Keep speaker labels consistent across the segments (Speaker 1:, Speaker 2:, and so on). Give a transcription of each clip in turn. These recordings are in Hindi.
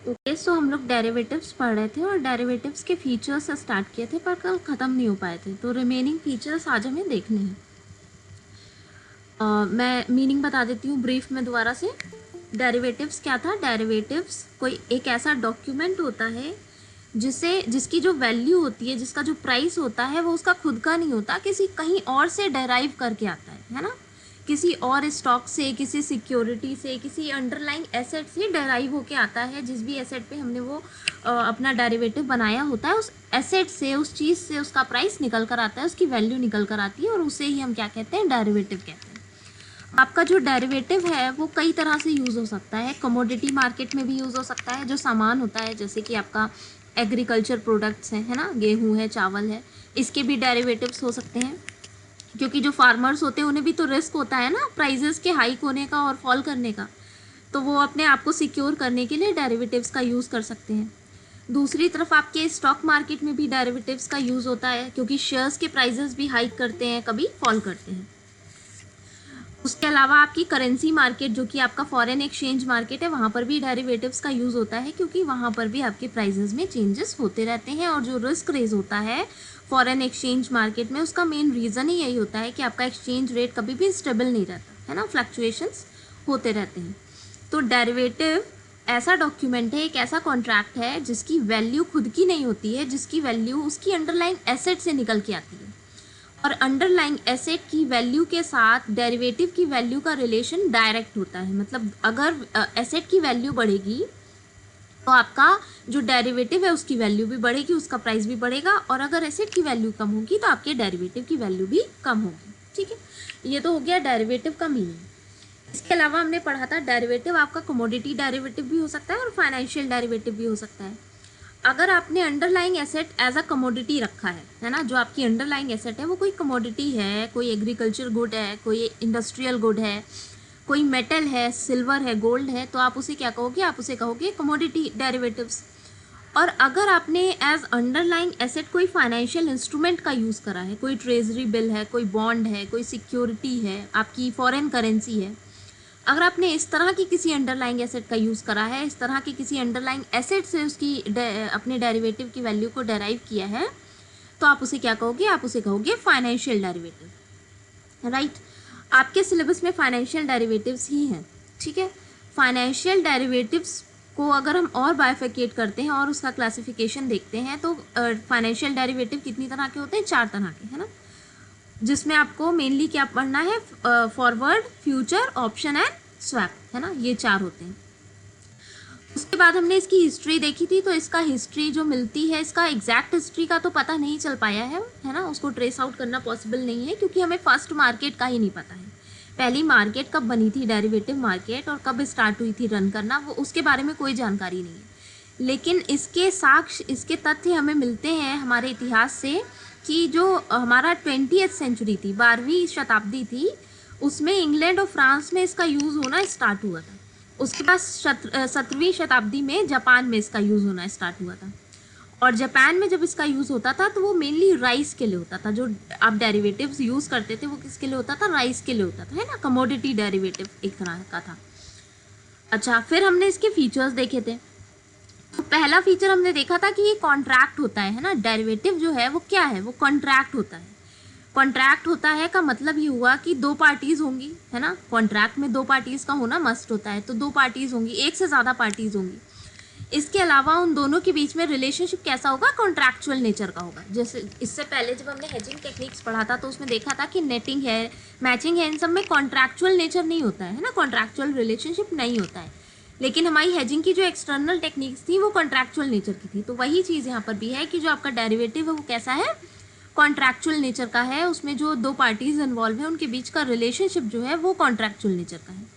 Speaker 1: ओके, सो हम लोग डेरिवेटिव्स पढ़ रहे थे और डेरिवेटिव्स के फीचर्स से स्टार्ट किए थे पर कल ख़त्म नहीं हो पाए थे, तो रिमेनिंग फीचर्स आज हमें देखने हैं। मैं मीनिंग बता देती हूँ ब्रीफ में दोबारा से। डेरिवेटिव्स क्या था? डेरिवेटिव्स कोई एक ऐसा डॉक्यूमेंट होता है जिसकी जो वैल्यू होती है, जिसका जो प्राइस होता है वो उसका खुद का नहीं होता, किसी कहीं और से डेराइव करके आता है ना। किसी और स्टॉक से, किसी सिक्योरिटी से, किसी अंडरलाइंग एसेट से डेराइव होके आता है। जिस भी एसेट पे हमने वो अपना डेरिवेटिव बनाया होता है, उस एसेट से, उस चीज़ से उसका प्राइस निकल कर आता है, उसकी वैल्यू निकल कर आती है और उसे ही हम क्या कहते हैं? डेरिवेटिव कहते हैं। आपका जो डेरिवेटिव है वो कई तरह से यूज़ हो सकता है। कमोडिटी मार्केट में भी यूज़ हो सकता है। जो सामान होता है, जैसे कि आपका एग्रीकल्चर प्रोडक्ट्स हैं, है ना, गेहूँ है, चावल है, इसके भी डेरिवेटिव्स हो सकते हैं। क्योंकि जो फार्मर्स होते हैं उन्हें भी तो रिस्क होता है ना, प्राइजेस के हाइक होने का और फॉल करने का, तो वो अपने आप को सिक्योर करने के लिए डेरिवेटिव्स का यूज़ कर सकते हैं। दूसरी तरफ आपके स्टॉक मार्केट में भी डेरिवेटिव्स का यूज़ होता है, क्योंकि शेयर्स के प्राइजेस भी हाइक करते हैं, कभी फॉल करते हैं। उसके अलावा आपकी करेंसी मार्केट, जो कि आपका फॉरेन एक्सचेंज मार्केट है, वहाँ पर भी डेरिवेटिव्स का यूज़ होता है, क्योंकि वहाँ पर भी आपके प्राइजेस में चेंजेस होते रहते हैं। और जो रिस्क रेज होता है फॉरेन एक्सचेंज मार्केट में, उसका मेन रीज़न ही यही होता है कि आपका एक्सचेंज रेट कभी भी स्टेबल नहीं रहता है ना, फ्लक्चुएशंस होते रहते हैं। तो डेरिवेटिव ऐसा डॉक्यूमेंट है, एक ऐसा कॉन्ट्रैक्ट है जिसकी वैल्यू खुद की नहीं होती है, जिसकी वैल्यू उसकी अंडरलाइंग एसेट से निकल के आती है। और अंडरलाइंग एसेट की वैल्यू के साथ डेरिवेटिव की वैल्यू का रिलेशन डायरेक्ट होता है। मतलब अगर एसेट की वैल्यू बढ़ेगी तो आपका जो डेरिवेटिव है उसकी वैल्यू भी बढ़ेगी, उसका प्राइस भी बढ़ेगा। और अगर एसेट की वैल्यू कम होगी तो आपके डेरिवेटिव की वैल्यू भी कम होगी। ठीक है, ये तो हो गया डेरिवेटिव का मीनिंग। इसके अलावा हमने पढ़ा था डेरिवेटिव आपका कमोडिटी डेरिवेटिव भी हो सकता है और फाइनेंशियल डेरिवेटिव भी हो सकता है। अगर आपने underlying asset as a commodity रखा है ना, जो आपकी अंडरलाइंग एसेट है वो कोई कमोडिटी है, कोई एग्रीकल्चर गुड है, कोई इंडस्ट्रियल गुड है, कोई मेटल है, सिल्वर है, गोल्ड है, तो आप उसे क्या कहोगे? आप उसे कहोगे कमोडिटी डेरिवेटिव्स। और अगर आपने एज अंडरलाइंग एसेट कोई फाइनेंशियल इंस्ट्रूमेंट का यूज़ करा है, कोई ट्रेजरी बिल है, कोई बॉन्ड है, कोई सिक्योरिटी है, आपकी फॉरेन करेंसी है, अगर आपने इस तरह की किसी अंडरलाइंग एसेट का यूज़ करा है, इस तरह की किसी अंडरलाइंग एसेट से उसकी अपने डेरिवेटिव की वैल्यू को डेराइव किया है, तो आप उसे क्या कहोगे? आप उसे कहोगे फाइनेंशियल डेरिवेटिव। राइट, आपके सिलेबस में फाइनेंशियल डेरिवेटिव्स ही हैं। ठीक है, फाइनेंशियल डेरिवेटिव्स को अगर हम और बाइफिकेट करते हैं और उसका क्लासिफिकेशन देखते हैं, तो फाइनेंशियल डेरिवेटिव कितनी तरह के होते हैं? 4 तरह के, है ना, जिसमें आपको मेनली क्या पढ़ना है? Forward, future, option and swap, है ना, ये 4 होते हैं। उसके बाद हमने इसकी हिस्ट्री देखी थी, तो इसका हिस्ट्री जो मिलती है, इसका एग्जैक्ट हिस्ट्री का तो पता नहीं चल पाया है ना, उसको ट्रेस आउट करना पॉसिबल नहीं है, क्योंकि हमें फर्स्ट मार्केट का ही नहीं पता है। पहली मार्केट कब बनी थी, डेरिवेटिव मार्केट, और कब स्टार्ट हुई थी रन करना, वो उसके बारे में कोई जानकारी नहीं है। लेकिन इसके साक्ष्य, इसके तथ्य हमें मिलते हैं हमारे इतिहास से, कि जो हमारा 20वीं सेंचुरी थी, 12वीं शताब्दी थी, उसमें इंग्लैंड और फ्रांस में इसका यूज़ होना स्टार्ट हुआ था। उसके बाद 17वीं शताब्दी में जापान में इसका यूज़ होना स्टार्ट हुआ था। और जापान में जब इसका यूज़ होता था तो वो मेनली राइस के लिए होता था। जो आप डेरिवेटिव्स यूज़ करते थे वो किसके लिए होता था? राइस के लिए होता था, है ना, कमोडिटी डेरिवेटिव एक तरह का था। अच्छा, फिर हमने इसके फीचर्स देखे थे। तो पहला फीचर हमने देखा था कि ये कॉन्ट्रैक्ट होता है ना, डेरिवेटिव जो है वो क्या है? वो कॉन्ट्रैक्ट होता है। कॉन्ट्रैक्ट होता है का मतलब ये हुआ कि 2 पार्टीज होंगी, है ना, कॉन्ट्रैक्ट में 2 पार्टीज का होना मस्ट होता है, तो 2 पार्टीज होंगी, एक से ज़्यादा पार्टीज होंगी। इसके अलावा उन दोनों के बीच में रिलेशनशिप कैसा होगा? कॉन्ट्रैक्चुअल नेचर का होगा। जैसे इससे पहले जब हमने हेजिंग टेक्निक्स पढ़ा था तो उसमें देखा था कि नेटिंग है, मैचिंग है, इन सब में कॉन्ट्रैक्चुअल नेचर नहीं होता है ना, कॉन्ट्रैक्चुअल रिलेशनशिप नहीं होता है। लेकिन हमारी हेजिंग की जो एक्सटर्नल टेक्निक्स थी वो कॉन्ट्रैक्चुअल नेचर की थी। तो वही चीज़ यहाँ पर भी है कि जो आपका डेरिवेटिव है वो कैसा है? कॉन्ट्रैक्चुअल नेचर का है। उसमें जो 2 पार्टीज इन्वॉल्व है उनके बीच का रिलेशनशिप जो है वो कॉन्ट्रैक्चुअल नेचर का है।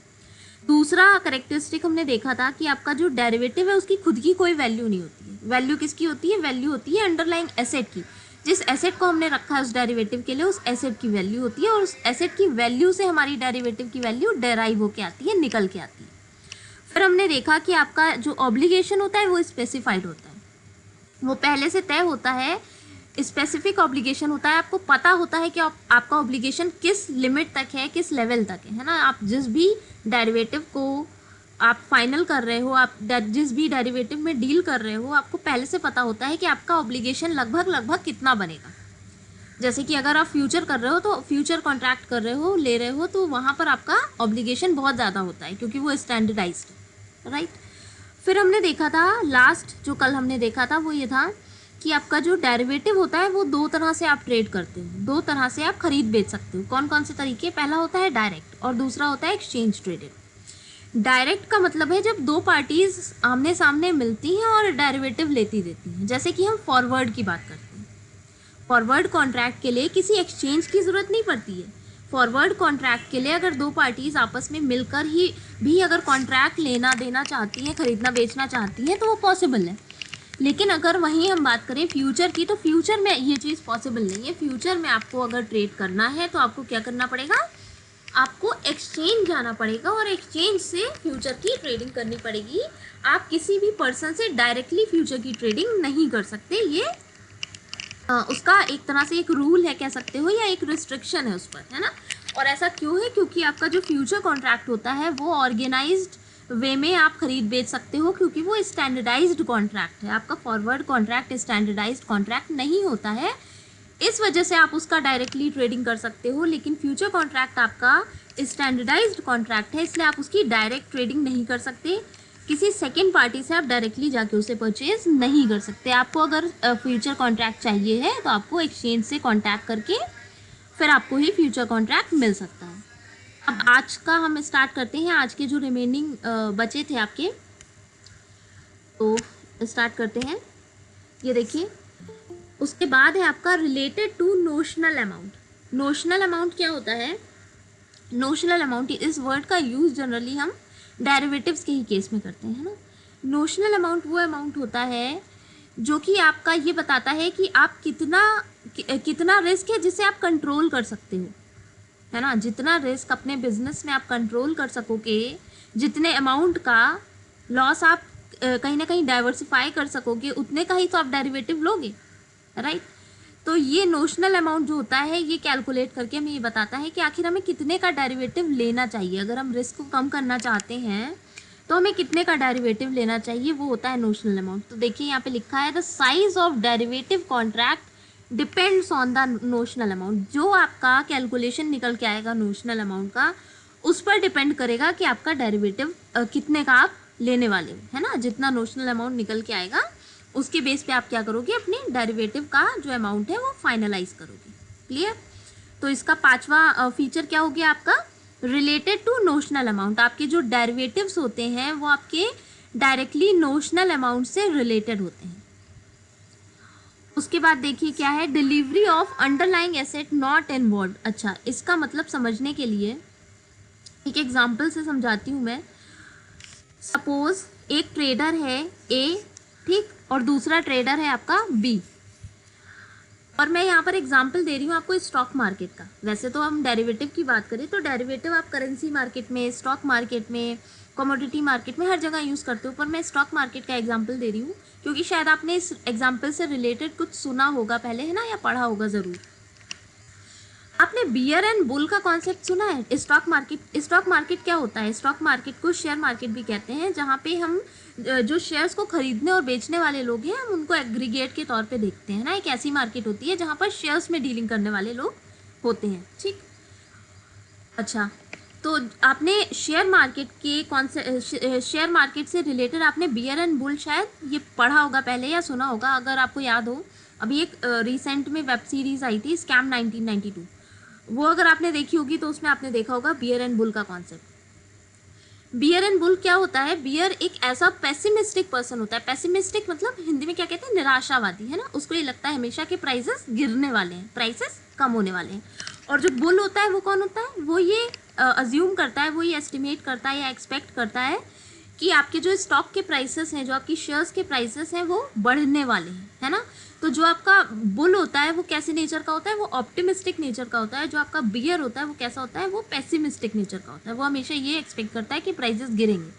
Speaker 1: दूसरा करेक्टरिस्टिक हमने देखा था कि आपका जो डेरिवेटिव है उसकी खुद की कोई वैल्यू नहीं होती है। वैल्यू किसकी होती है? वैल्यू होती है अंडरलाइंग एसेट की। जिस एसेट को हमने रखा है उस डेरिवेटिव के लिए, उस एसेट की वैल्यू होती है, और उस एसेट की वैल्यू से हमारी डेरिवेटिव की वैल्यू डेराइव होके आती है, निकल के आती है। फिर हमने देखा कि आपका जो ऑब्लिगेशन होता है वो स्पेसिफाइड होता है, वो पहले से तय होता है। स्पेसिफिक ऑब्लिगेशन होता है, आपको पता होता है कि आपका ऑब्लिगेशन किस लिमिट तक है, किस लेवल तक है ना। आप जिस भी डेरिवेटिव को आप फाइनल कर रहे हो, आप जिस भी डेरिवेटिव में डील कर रहे हो, आपको पहले से पता होता है कि आपका ऑब्लिगेशन लगभग कितना बनेगा। जैसे कि अगर आप फ्यूचर कर रहे हो तो फ्यूचर कॉन्ट्रैक्ट कर रहे हो, ले रहे हो, तो वहाँ पर आपका ऑब्लिगेशन बहुत ज़्यादा होता है क्योंकि वो स्टैंडर्डाइज्ड है, राइट। फिर हमने देखा था लास्ट जो कल हमने देखा था वो ये था कि आपका जो डेरिवेटिव होता है वो दो तरह से आप ट्रेड करते हो, दो तरह से आप खरीद बेच सकते हो। कौन कौन से तरीके? पहला होता है डायरेक्ट और दूसरा होता है एक्सचेंज ट्रेडेड। डायरेक्ट का मतलब है जब दो पार्टीज आमने सामने मिलती हैं और डेरिवेटिव लेती देती हैं, जैसे कि हम फॉरवर्ड की बात करते हैं। फॉरवर्ड कॉन्ट्रैक्ट के लिए किसी एक्सचेंज की ज़रूरत नहीं पड़ती है। फॉरवर्ड कॉन्ट्रैक्ट के लिए अगर दो पार्टीज आपस में मिलकर ही भी अगर कॉन्ट्रैक्ट लेना देना चाहती हैं, खरीदना बेचना चाहती हैं, तो वो पॉसिबल है। लेकिन अगर वहीं हम बात करें फ्यूचर की, तो फ्यूचर में ये चीज़ पॉसिबल नहीं है। फ्यूचर में आपको अगर ट्रेड करना है तो आपको क्या करना पड़ेगा? आपको एक्सचेंज जाना पड़ेगा और एक्सचेंज से फ्यूचर की ट्रेडिंग करनी पड़ेगी। आप किसी भी पर्सन से डायरेक्टली फ्यूचर की ट्रेडिंग नहीं कर सकते। ये उसका एक तरह से एक रूल है कह सकते हो, या एक रिस्ट्रिक्शन है उस पर, है ना। और ऐसा क्यों है? क्योंकि आपका जो फ्यूचर कॉन्ट्रैक्ट होता है वो ऑर्गेनाइज्ड वे में आप खरीद बेच सकते हो, क्योंकि वो स्टैंडर्डाइज्ड कॉन्ट्रैक्ट है। आपका फॉरवर्ड कॉन्ट्रैक्ट स्टैंडर्डाइज्ड कॉन्ट्रैक्ट नहीं होता है, इस वजह से आप उसका डायरेक्टली ट्रेडिंग कर सकते हो। लेकिन फ्यूचर कॉन्ट्रैक्ट आपका स्टैंडर्डाइज्ड कॉन्ट्रैक्ट है, इसलिए आप उसकी डायरेक्ट ट्रेडिंग नहीं कर सकते। किसी सेकेंड पार्टी से आप डायरेक्टली जाके उसे परचेज नहीं कर सकते। आपको अगर फ्यूचर कॉन्ट्रैक्ट चाहिए है तो आपको एक्सचेंज से कॉन्टैक्ट करके फिर आपको ही फ्यूचर कॉन्ट्रैक्ट मिल सकता है। अब आज का हम स्टार्ट करते हैं। आज के जो रिमेनिंग बचे थे आपके, तो स्टार्ट करते हैं। ये देखिए, उसके बाद है आपका related to notional amount. Notional amount क्या होता है? नोशनल अमाउंट, इस वर्ड का यूज़ जनरली हम डेरिवेटिव्स के ही केस में करते हैं, है ना। नोशनल अमाउंट वो अमाउंट होता है जो कि आपका ये बताता है कि आप कितना रिस्क है जिसे आप कंट्रोल कर सकते हो, है ना। जितना रिस्क अपने बिजनेस में आप कंट्रोल कर सकोगे, जितने अमाउंट का लॉस आप कहीं ना कहीं डाइवर्सिफाई कर सकोगे, उतने का ही तो आप डेरिवेटिव लोगे, राइट। तो ये नोशनल अमाउंट जो होता है ये कैलकुलेट करके हमें ये बताता है कि आखिर हमें कितने का डेरिवेटिव लेना चाहिए। अगर हम रिस्क को कम करना चाहते हैं तो हमें कितने का डेरिवेटिव लेना चाहिए, वो होता है नोशनल अमाउंट। तो देखिए यहाँ पे लिखा है the size of derivative contract depends on the notional amount. जो आपका कैलकुलेशन निकल के आएगा नोशनल अमाउंट का, उस पर डिपेंड करेगा कि आपका डेरिवेटिव कितने का आप लेने वाले हो, है ना। जितना नोशनल अमाउंट निकल के आएगा उसके बेस पे आप क्या करोगे? अपने डेरिवेटिव का जो अमाउंट है वो फाइनलाइज करोगे। क्लियर? तो इसका पांचवा फीचर क्या हो गया आपका? Related to notional amount. आपके जो डेरिवेटिव्स होते हैं वो आपके डायरेक्टली नोशनल अमाउंट से रिलेटेड होते हैं। उसके बाद देखिए क्या है, delivery of underlying asset not involve. अच्छा, इसका मतलब समझने के लिए एक एग्जाम्पल से समझाती हूँ मैं। सपोज एक ट्रेडर है ए, ठीक, और दूसरा ट्रेडर है आपका बी, और मैं यहाँ पर एग्जांपल दे रही हूँ आपको स्टॉक मार्केट का। वैसे तो हम डेरिवेटिव की बात करें तो डेरिवेटिव आप करेंसी मार्केट में, स्टॉक मार्केट में, कमोडिटी मार्केट में हर जगह यूज़ करते हो, पर मैं स्टॉक मार्केट का एग्जांपल दे रही हूँ क्योंकि शायद आपने इस एग्जांपल से रिलेटेड कुछ सुना होगा पहले, है ना, या पढ़ा होगा ज़रूर। आपने बियर एंड बुल का कॉन्सेप्ट सुना है? स्टॉक मार्केट क्या होता है? स्टॉक मार्केट को शेयर मार्केट भी कहते हैं, जहाँ पे हम जो शेयर्स को खरीदने और बेचने वाले लोग हैं हम उनको एग्रीगेट के तौर पे देखते हैं ना। एक ऐसी मार्केट होती है जहाँ पर शेयर्स में डीलिंग करने वाले लोग होते हैं, ठीक। अच्छा, तो आपने शेयर मार्केट के शेयर मार्केट से रिलेटेड आपने बियर एंड बुल शायद ये पढ़ा होगा पहले या सुना होगा। अगर आपको याद हो, अभी एक रिसेंट में वेब सीरीज आई थी स्कैम 1992, वो अगर आपने देखी होगी तो उसमें आपने देखा होगा बियर एंड बुल का कॉन्सेप्ट। बियर एंड बुल क्या होता है? बियर एक ऐसा पेसिमिस्टिक पर्सन होता है। पेसिमिस्टिक मतलब हिंदी में क्या कहते हैं? निराशावादी, है ना। उसको ये लगता है हमेशा कि प्राइसेस गिरने वाले हैं, प्राइसेस कम होने वाले हैं। और जो बुल होता है वो कौन होता है? वो ये अज्यूम करता है, वो ये एस्टिमेट करता है या एक्सपेक्ट करता है कि आपके जो स्टॉक के प्राइसेस हैं, जो आपकी शेयर्स के प्राइसेस हैं, वो बढ़ने वाले हैं, है ना। तो जो आपका बुल होता है वो कैसे नेचर का होता है? वो ऑप्टिमिस्टिक नेचर का होता है। जो आपका बियर होता है वो कैसा होता है? वो पेसिमिस्टिक नेचर का होता है। वो हमेशा ये एक्सपेक्ट करता है कि प्राइसेस गिरेंगे,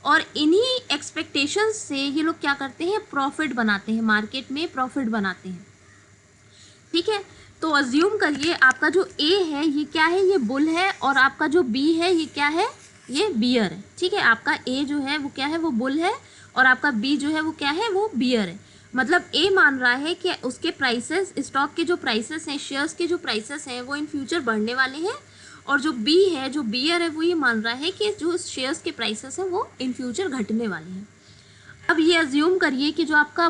Speaker 1: और इन्हीं एक्सपेक्टेशंस से ये लोग क्या करते हैं? प्रॉफिट बनाते हैं, मार्केट में प्रॉफिट बनाते हैं, ठीक है। तो अज्यूम करिए आपका जो ए है ये क्या है? ये बुल है, और आपका जो बी है ये क्या है? ये बियर है, ठीक है। आपका ए जो है वो क्या है, वो बुल है, और आपका बी जो है वो क्या है, वो बियर है। मतलब ए मान रहा है कि उसके प्राइसेस, स्टॉक के जो प्राइसेस हैं, शेयर्स के जो प्राइसेस हैं वो इन फ्यूचर बढ़ने वाले हैं, और जो बी है, जो बियर है, वो ये मान रहा है कि जो शेयर्स के प्राइसेस हैं वो इन फ्यूचर घटने वाले हैं। अब ये अज्यूम करिए कि जो आपका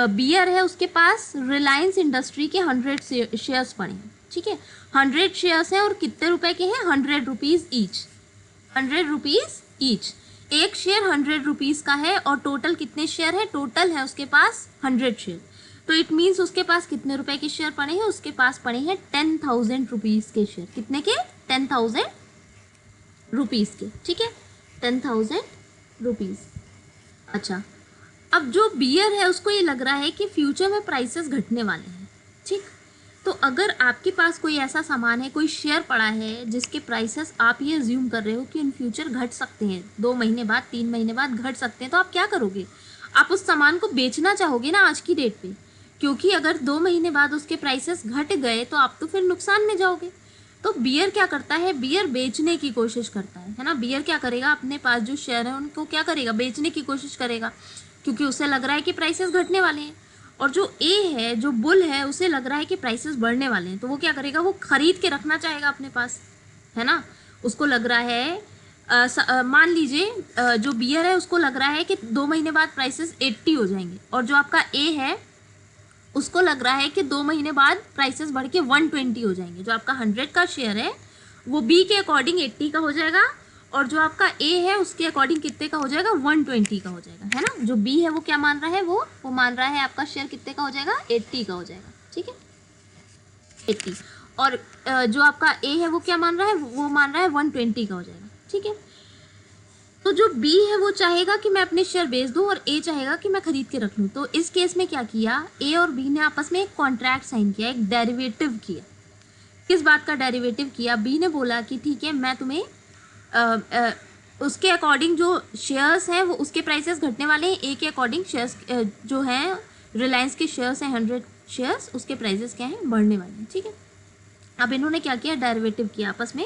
Speaker 1: बियर है उसके पास रिलायंस इंडस्ट्री के 100 शेयर्स पड़े हैं, ठीक है। 100 शेयर्स हैं और कितने रुपए के हैं, 100 रुपीज़ ईच, 100 रुपीज़ ईच। एक शेयर 100 रुपीज़ का है, और टोटल कितने शेयर है, टोटल है उसके पास 100 शेयर। तो इट मीन्स उसके पास कितने रुपए के शेयर पड़े हैं, उसके पास पड़े हैं 10,000 रुपीज़ के शेयर। कितने के, 10,000 रुपीज़ के, ठीक है, 10,000 रुपीज़। अच्छा, अब जो बियर है उसको ये लग रहा है कि फ्यूचर में प्राइसेस घटने वाले हैं, ठीक। तो अगर आपके पास कोई ऐसा सामान है, कोई शेयर पड़ा है जिसके प्राइसेस आप ये अज्यूम कर रहे हो कि इन फ्यूचर घट सकते हैं, 2 महीने बाद, 3 महीने बाद घट सकते हैं, तो आप क्या करोगे, आप उस सामान को बेचना चाहोगे ना आज की डेट पे, क्योंकि अगर 2 महीने बाद उसके प्राइसेस घट गए तो आप तो फिर नुकसान में जाओगे। तो बियर क्या करता है, बियर बेचने की कोशिश करता है ना। बियर क्या करेगा, अपने पास जो शेयर है उनको क्या करेगा, बेचने की कोशिश करेगा, क्योंकि उसे लग रहा है कि प्राइसेस घटने वाले हैं। और जो ए है, जो बुल है, उसे लग रहा है कि प्राइसेस बढ़ने वाले हैं, तो वो क्या करेगा, वो खरीद के रखना चाहेगा अपने पास, है ना। उसको लग रहा है, मान लीजिए जो बियर है उसको लग रहा है कि 2 महीने बाद प्राइसेस 80 हो जाएंगे, और जो आपका ए है उसको लग रहा है कि 2 महीने बाद प्राइसेस बढ़ के 120 हो जाएंगे। जो आपका 100 का शेयर है वो बी के अकॉर्डिंग 80 का हो जाएगा, और जो आपका ए है उसके अकॉर्डिंग कितने का हो जाएगा, 120 का हो जाएगा, है ना। जो बी है वो क्या मान रहा है, वो मान रहा है आपका शेयर कितने का हो जाएगा, 80 का हो जाएगा, ठीक है, 80। और जो आपका ए है वो क्या मान रहा है, वो मान रहा है 120 का हो जाएगा, ठीक है। तो जो बी है वो चाहेगा कि मैं अपने शेयर बेच दूं, और ए चाहेगा कि मैं खरीद के रख लूं। तो इस केस में क्या किया, ए और बी ने आपस में एक कॉन्ट्रैक्ट साइन किया, एक डेरिवेटिव किया। किस बात का डेरिवेटिव किया, बी ने बोला कि ठीक है, मैं तुम्हें उसके अकॉर्डिंग जो शेयर्स हैं वो उसके प्राइसेस घटने वाले हैं, ए के अकॉर्डिंग शेयर्स जो हैं, रिलायंस के शेयर्स हैं 100 शेयर्स, उसके प्राइसेस क्या हैं, बढ़ने वाले हैं, ठीक है। अब इन्होंने क्या किया, डेरिवेटिव किया, आपस में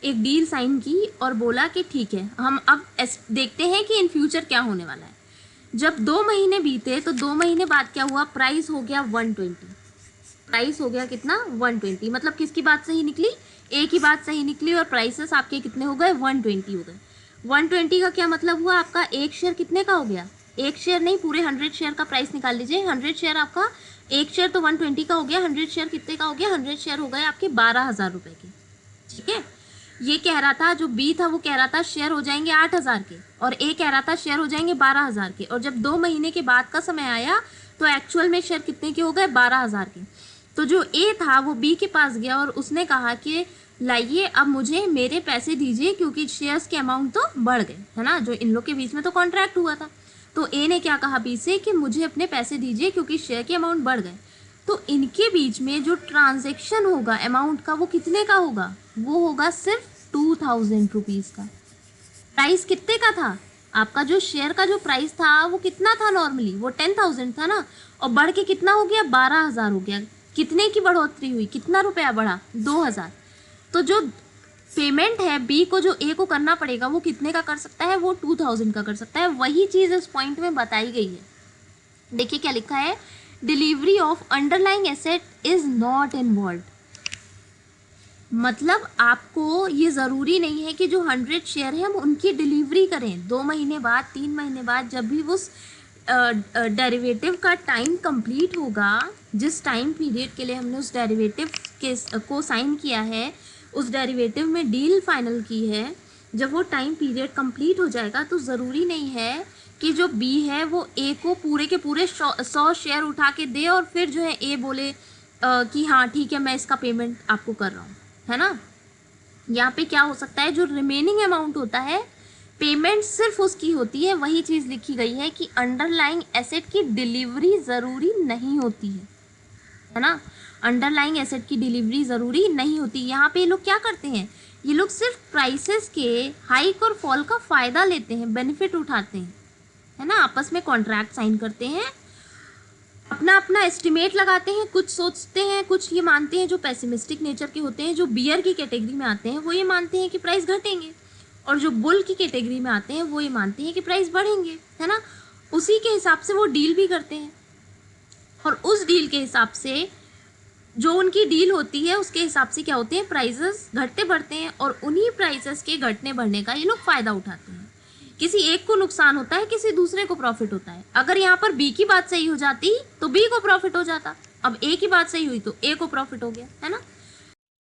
Speaker 1: एक डील साइन की, और बोला कि ठीक है, हम अब देखते हैं कि इन फ्यूचर क्या होने वाला है। जब 2 महीने बीते तो 2 महीने बाद क्या हुआ, प्राइस हो गया 120, प्राइस हो गया कितना, 120। मतलब किसकी बात सही निकली, ए की बात सही निकली, और प्राइसेस आपके कितने हो गए, 120 हो गए। 120 का क्या मतलब हुआ, आपका एक शेयर कितने का हो गया, एक शेयर नहीं, पूरे 100 शेयर का प्राइस निकाल लीजिए। 100 शेयर आपका, एक शेयर तो 120 का हो गया, 100 शेयर कितने का हो गया, 100 शेयर हो गए आपके 12,000 रुपए के, ठीक है। ये कह रहा था, जो बी था वो कह रहा था शेयर हो जाएंगे 8,000 के, और ए कह रहा था शेयर हो जाएंगे 12,000 के। और जब 2 महीने के बाद का समय आया तो एक्चुअल में शेयर कितने के हो गए, 12,000 के। तो जो ए था वो बी के पास गया और उसने कहा कि लाइए अब मुझे मेरे पैसे दीजिए, क्योंकि शेयर्स के अमाउंट तो बढ़ गए, है ना। जो इन लोग के बीच में तो कॉन्ट्रैक्ट हुआ था, तो ए ने क्या कहा बी से कि मुझे अपने पैसे दीजिए क्योंकि शेयर के अमाउंट बढ़ गए। तो इनके बीच में जो ट्रांजेक्शन होगा अमाउंट का, वो कितने का होगा, वो होगा सिर्फ 2,000 रुपीज़ का। प्राइस कितने का था, आपका जो शेयर का जो प्राइस था वो कितना था, नॉर्मली वो 10,000 था ना, और बढ़ के कितना हो गया, 12,000 हो गया। कितने की बढ़ोतरी हुई, कितना रुपया बढ़ा, 2,000। तो जो पेमेंट है बी को जो ए को करना पड़ेगा वो कितने का कर सकता है, वो 2,000 का कर सकता है। वही चीज़ इस पॉइंट में बताई गई है। देखिए क्या लिखा है, delivery of underlying asset is not involve. मतलब आपको ये ज़रूरी नहीं है कि जो 100 शेयर है हम उनकी डिलीवरी करें 2 महीने बाद, 3 महीने बाद, जब भी उस डेरिवेटिव का टाइम कंप्लीट होगा, जिस टाइम पीरियड के लिए हमने उस डेरिवेटिव के को साइन किया है, उस डेरिवेटिव में डील फाइनल की है, जब वो टाइम पीरियड कंप्लीट हो जाएगा तो ज़रूरी नहीं है कि जो बी है वो ए को पूरे के पूरे 100 शेयर उठा के दे और फिर जो है ए बोले कि हाँ ठीक है मैं इसका पेमेंट आपको कर रहा हूँ, है ना। यहाँ पे क्या हो सकता है, जो रिमेनिंग अमाउंट होता है पेमेंट सिर्फ उसकी होती है। वही चीज़ लिखी गई है कि अंडरलाइंग एसेट की डिलीवरी ज़रूरी नहीं होती है ना। अंडरलाइंग एसेट की डिलीवरी ज़रूरी नहीं होती। यहाँ पे ये लोग क्या करते हैं, ये लोग सिर्फ प्राइसेस के हाइक और फॉल का फ़ायदा लेते हैं, बेनिफिट उठाते हैं, है ना। आपस में कॉन्ट्रैक्ट साइन करते हैं, अपना अपना एस्टिमेट लगाते हैं, कुछ सोचते हैं, कुछ ये मानते हैं जो पेसिमिस्टिक नेचर के होते हैं, जो बियर की कैटेगरी में आते हैं वो ये मानते हैं कि प्राइस घटेंगे, और जो बुल की कैटेगरी में आते हैं वो ये मानते हैं कि प्राइस बढ़ेंगे, है ना, उसी के हिसाब से वो डील भी करते हैं और उस डील के हिसाब से जो उनकी डील होती है उसके हिसाब से क्या होते हैं, प्राइसेस घटते बढ़ते हैं और उन्हीं प्राइसेस के घटने बढ़ने का ये लोग फ़ायदा उठाते हैं। किसी एक को नुकसान होता है, किसी दूसरे को प्रॉफिट होता है। अगर यहाँ पर बी की बात सही हो जाती तो बी को प्रॉफिट हो जाता, अब ए की बात सही हुई तो ए को प्रॉफिट हो गया, है ना।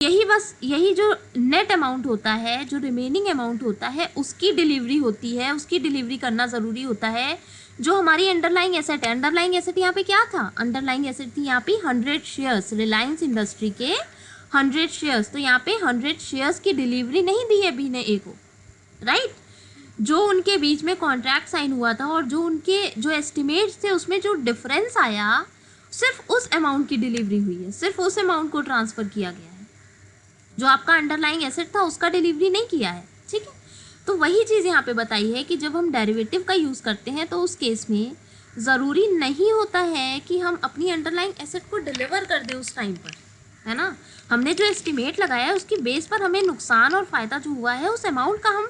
Speaker 1: यही जो नेट अमाउंट होता है, जो रिमेनिंग अमाउंट होता है, उसकी डिलीवरी होती है, उसकी डिलीवरी करना ज़रूरी होता है। जो हमारी अंडरलाइंग एसेट है, अंडरलाइंग एसेट यहाँ पे क्या था, अंडरलाइंग एसेट थी यहाँ पे 100 शेयर्स, रिलायंस इंडस्ट्री के 100 शेयर्स। तो यहाँ पे 100 शेयर्स की डिलीवरी नहीं दी है बी ने ए को, राइट। जो उनके बीच में कॉन्ट्रैक्ट साइन हुआ था और जो उनके जो एस्टिमेट्स थे उसमें जो डिफरेंस आया, सिर्फ उस अमाउंट की डिलीवरी हुई है, सिर्फ उस अमाउंट को ट्रांसफ़र किया गया है। जो आपका अंडरलाइंग एसेट था उसका डिलीवरी नहीं किया है, ठीक है। तो वही चीज़ यहाँ पे बताई है कि जब हम डेरिवेटिव का यूज़ करते हैं तो उस केस में ज़रूरी नहीं होता है कि हम अपनी अंडरलाइंग एसेट को डिलीवर कर दें उस टाइम पर, है ना। हमने जो एस्टिमेट लगाया है उसकी बेस पर हमें नुकसान और फ़ायदा जो हुआ है उस अमाउंट का हम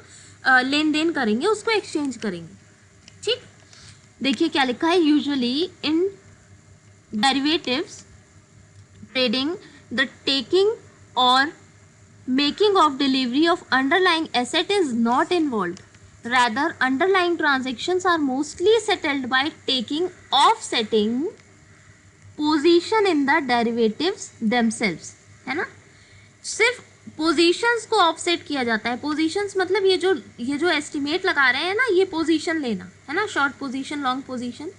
Speaker 1: लेन देन करेंगे, उसको एक्सचेंज करेंगे, ठीक। देखिए क्या लिखा है, usually in derivatives trading the taking और making of delivery of underlying asset is not involved. Rather, underlying transactions are mostly settled by taking offsetting position in the derivatives themselves, है ना। सिर्फ पोजीशंस को ऑफसेट किया जाता है। पोजीशंस मतलब ये जो एस्टिमेट लगा रहे हैं ना, ये पोजीशन लेना, है ना, शॉर्ट पोजीशन, लॉन्ग पोजीशन,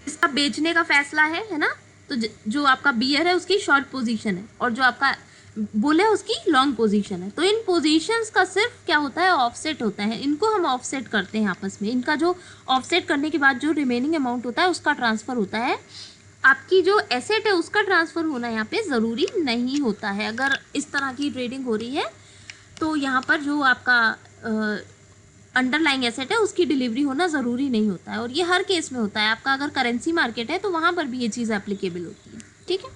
Speaker 1: इसका बेचने का फैसला है ना। तो जो आपका बियर है उसकी शॉर्ट पोजीशन है और जो आपका बुल है उसकी लॉन्ग पोजीशन है। तो इन पोजीशंस का सिर्फ क्या होता है, ऑफसेट होता है। इनको हम ऑफसेट करते हैं आपस में। इनका जो ऑफसेट करने के बाद जो रिमेनिंग अमाउंट होता है उसका ट्रांसफ़र होता है। आपकी जो एसेट है उसका ट्रांसफ़र होना यहाँ पे ज़रूरी नहीं होता है। अगर इस तरह की ट्रेडिंग हो रही है तो यहाँ पर जो आपका अंडरलाइंग एसेट है उसकी डिलीवरी होना ज़रूरी नहीं होता है और ये हर केस में होता है। आपका अगर करेंसी मार्केट है तो वहाँ पर भी ये चीज़ एप्लीकेबल होती है, ठीक है।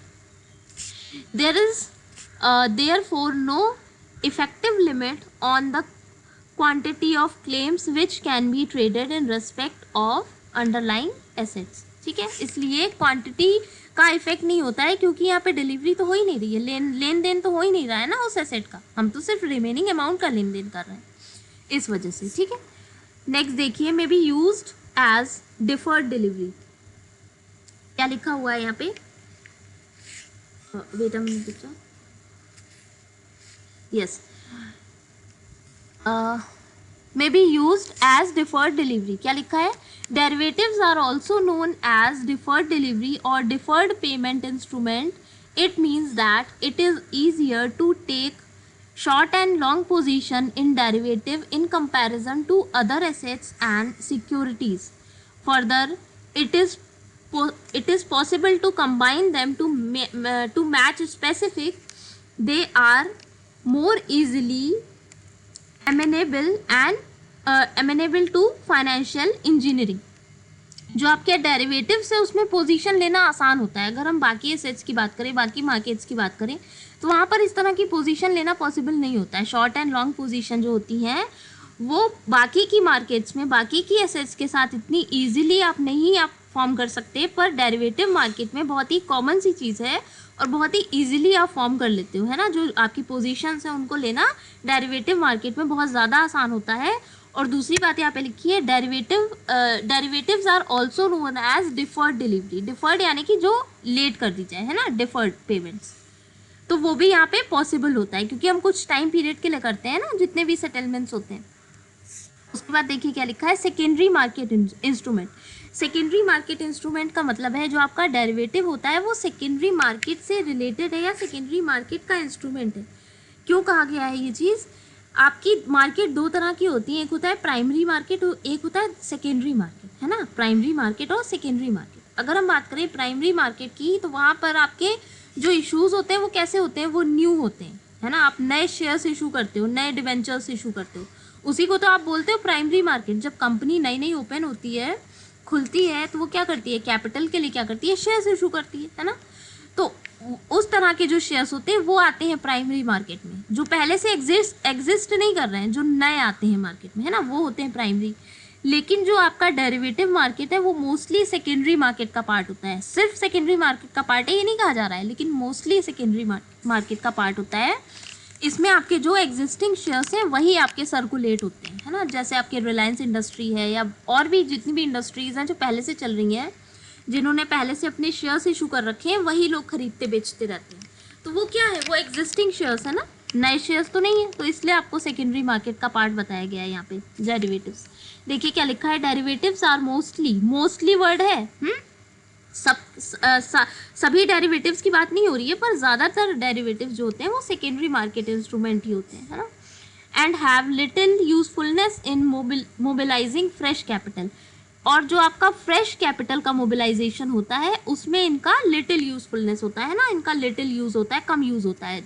Speaker 1: There is therefore no effective limit on the quantity of claims which can be traded in respect of underlying assets, ठीक है। इसलिए क्वांटिटी का इफेक्ट नहीं होता है क्योंकि यहाँ पे डिलीवरी तो हो ही नहीं रही है, लेन देन तो हो ही नहीं रहा है ना उस एसेट का, हम तो सिर्फ रिमेनिंग अमाउंट का लेन देन कर रहे हैं, इस वजह से, ठीक है। नेक्स्ट देखिए, may be used as deferred delivery. क्या लिखा हुआ है यहाँ पे, wait a minute, yes, may be used as deferred delivery। क्या लिखा है, derivatives are also known as deferred delivery or deferred payment instrument। it means that it is easier to take short and long position in derivative in comparison to other assets and securities। further, it is possible to combine them to match specific, they are more easily amenable to financial engineering। जो आपके डेरिवेटिव्स है उसमें पोजीशन लेना आसान होता है। अगर हम बाकी एसेट्स की बात करें, बाकी मार्केट्स की बात करें, तो वहाँ पर इस तरह की पोजीशन लेना पॉसिबल नहीं होता है। शॉर्ट एंड लॉन्ग पोजीशन जो होती हैं वो बाकी की मार्केट्स में, बाकी की एसेट्स के साथ इतनी ईजिली आप फॉर्म कर सकते, पर डेरिवेटिव मार्केट में बहुत ही कॉमन सी चीज़ है और बहुत ही इजीली आप फॉर्म कर लेते हो, है ना। जो आपकी पोजीशंस हैं उनको लेना डेरिवेटिव मार्केट में बहुत ज़्यादा आसान होता है। और दूसरी बात यहाँ पे लिखी है, derivatives are also known as deferred delivery. Deferred यानी कि जो लेट कर दी जाए, है ना, डिफर्ड पेमेंट्स, तो वो भी यहाँ पे पॉसिबल होता है क्योंकि हम कुछ टाइम पीरियड के लिए करते हैं ना, जितने भी सेटलमेंट्स होते हैं। उसके बाद देखिए क्या लिखा है, secondary market instrument. Secondary market instrument का मतलब है जो आपका डेरिवेटिव होता है वो सेकेंडरी मार्केट से रिलेटेड है या सेकेंडरी मार्केट का इंस्ट्रूमेंट है। क्यों कहा गया है ये चीज़, आपकी मार्केट दो तरह की होती है, एक होता है प्राइमरी मार्केट और एक होता है सेकेंडरी मार्केट, है ना। प्राइमरी मार्केट और सेकेंडरी मार्केट। अगर हम बात करें प्राइमरी मार्केट की तो वहाँ पर आपके जो इशूज़ होते हैं वो कैसे होते हैं, वो न्यू होते हैं, है ना। आप नए शेयर्स इशू करते हो, नए डिवेंचर्स इशू करते हो, उसी को तो आप बोलते हो प्राइमरी मार्केट। जब कंपनी नई नई ओपन होती है, खुलती है, तो वो क्या करती है, कैपिटल के लिए क्या करती है, शेयर्स इशू करती है ना। तो उस तरह के जो शेयर्स होते हैं वो आते हैं प्राइमरी मार्केट में, जो पहले से एग्जिस्ट नहीं कर रहे हैं, जो नए आते हैं मार्केट में, है ना, वो होते हैं प्राइमरी। लेकिन जो आपका डेरिवेटिव मार्केट है वो मोस्टली सेकेंडरी मार्केट का पार्ट होता है। सिर्फ सेकेंडरी मार्केट का पार्ट है ये नहीं कहा जा रहा है, लेकिन मोस्टली सेकेंडरी मार्केट का पार्ट होता है। इसमें आपके जो एग्जिस्टिंग शेयर्स हैं वही आपके सर्कुलेट होते हैं, है ना, जैसे आपके रिलायंस इंडस्ट्री है या और भी जितनी भी इंडस्ट्रीज़ हैं जो पहले से चल रही हैं, जिन्होंने पहले से अपने शेयर्स इशू कर रखे हैं, वही लोग खरीदते बेचते रहते हैं। तो वो क्या है, वो एग्जिस्टिंग शेयर्स है ना, नए शेयर्स तो नहीं है। तो इसलिए आपको सेकेंडरी मार्केट का पार्ट बताया गया है यहाँ पे डेरिवेटिव्स। देखिए क्या लिखा है, डेरिवेटिव्स आर मोस्टली वर्ड है, सभी डेरिवेटिव्स की बात नहीं हो रही है, पर ज़्यादातर डेरिवेटिव्स जो होते हैं वो सेकेंडरी मार्केट इंस्ट्रूमेंट ही होते हैं, है ना। And have little usefulness in mobilising fresh capital, और जो आपका फ्रेश कैपिटल का मोबिलाइजेशन होता है उसमें इनका लिटिल यूजफुलनेस होता है ना, इनका लिटिल यूज़ होता है, कम यूज़ होता है।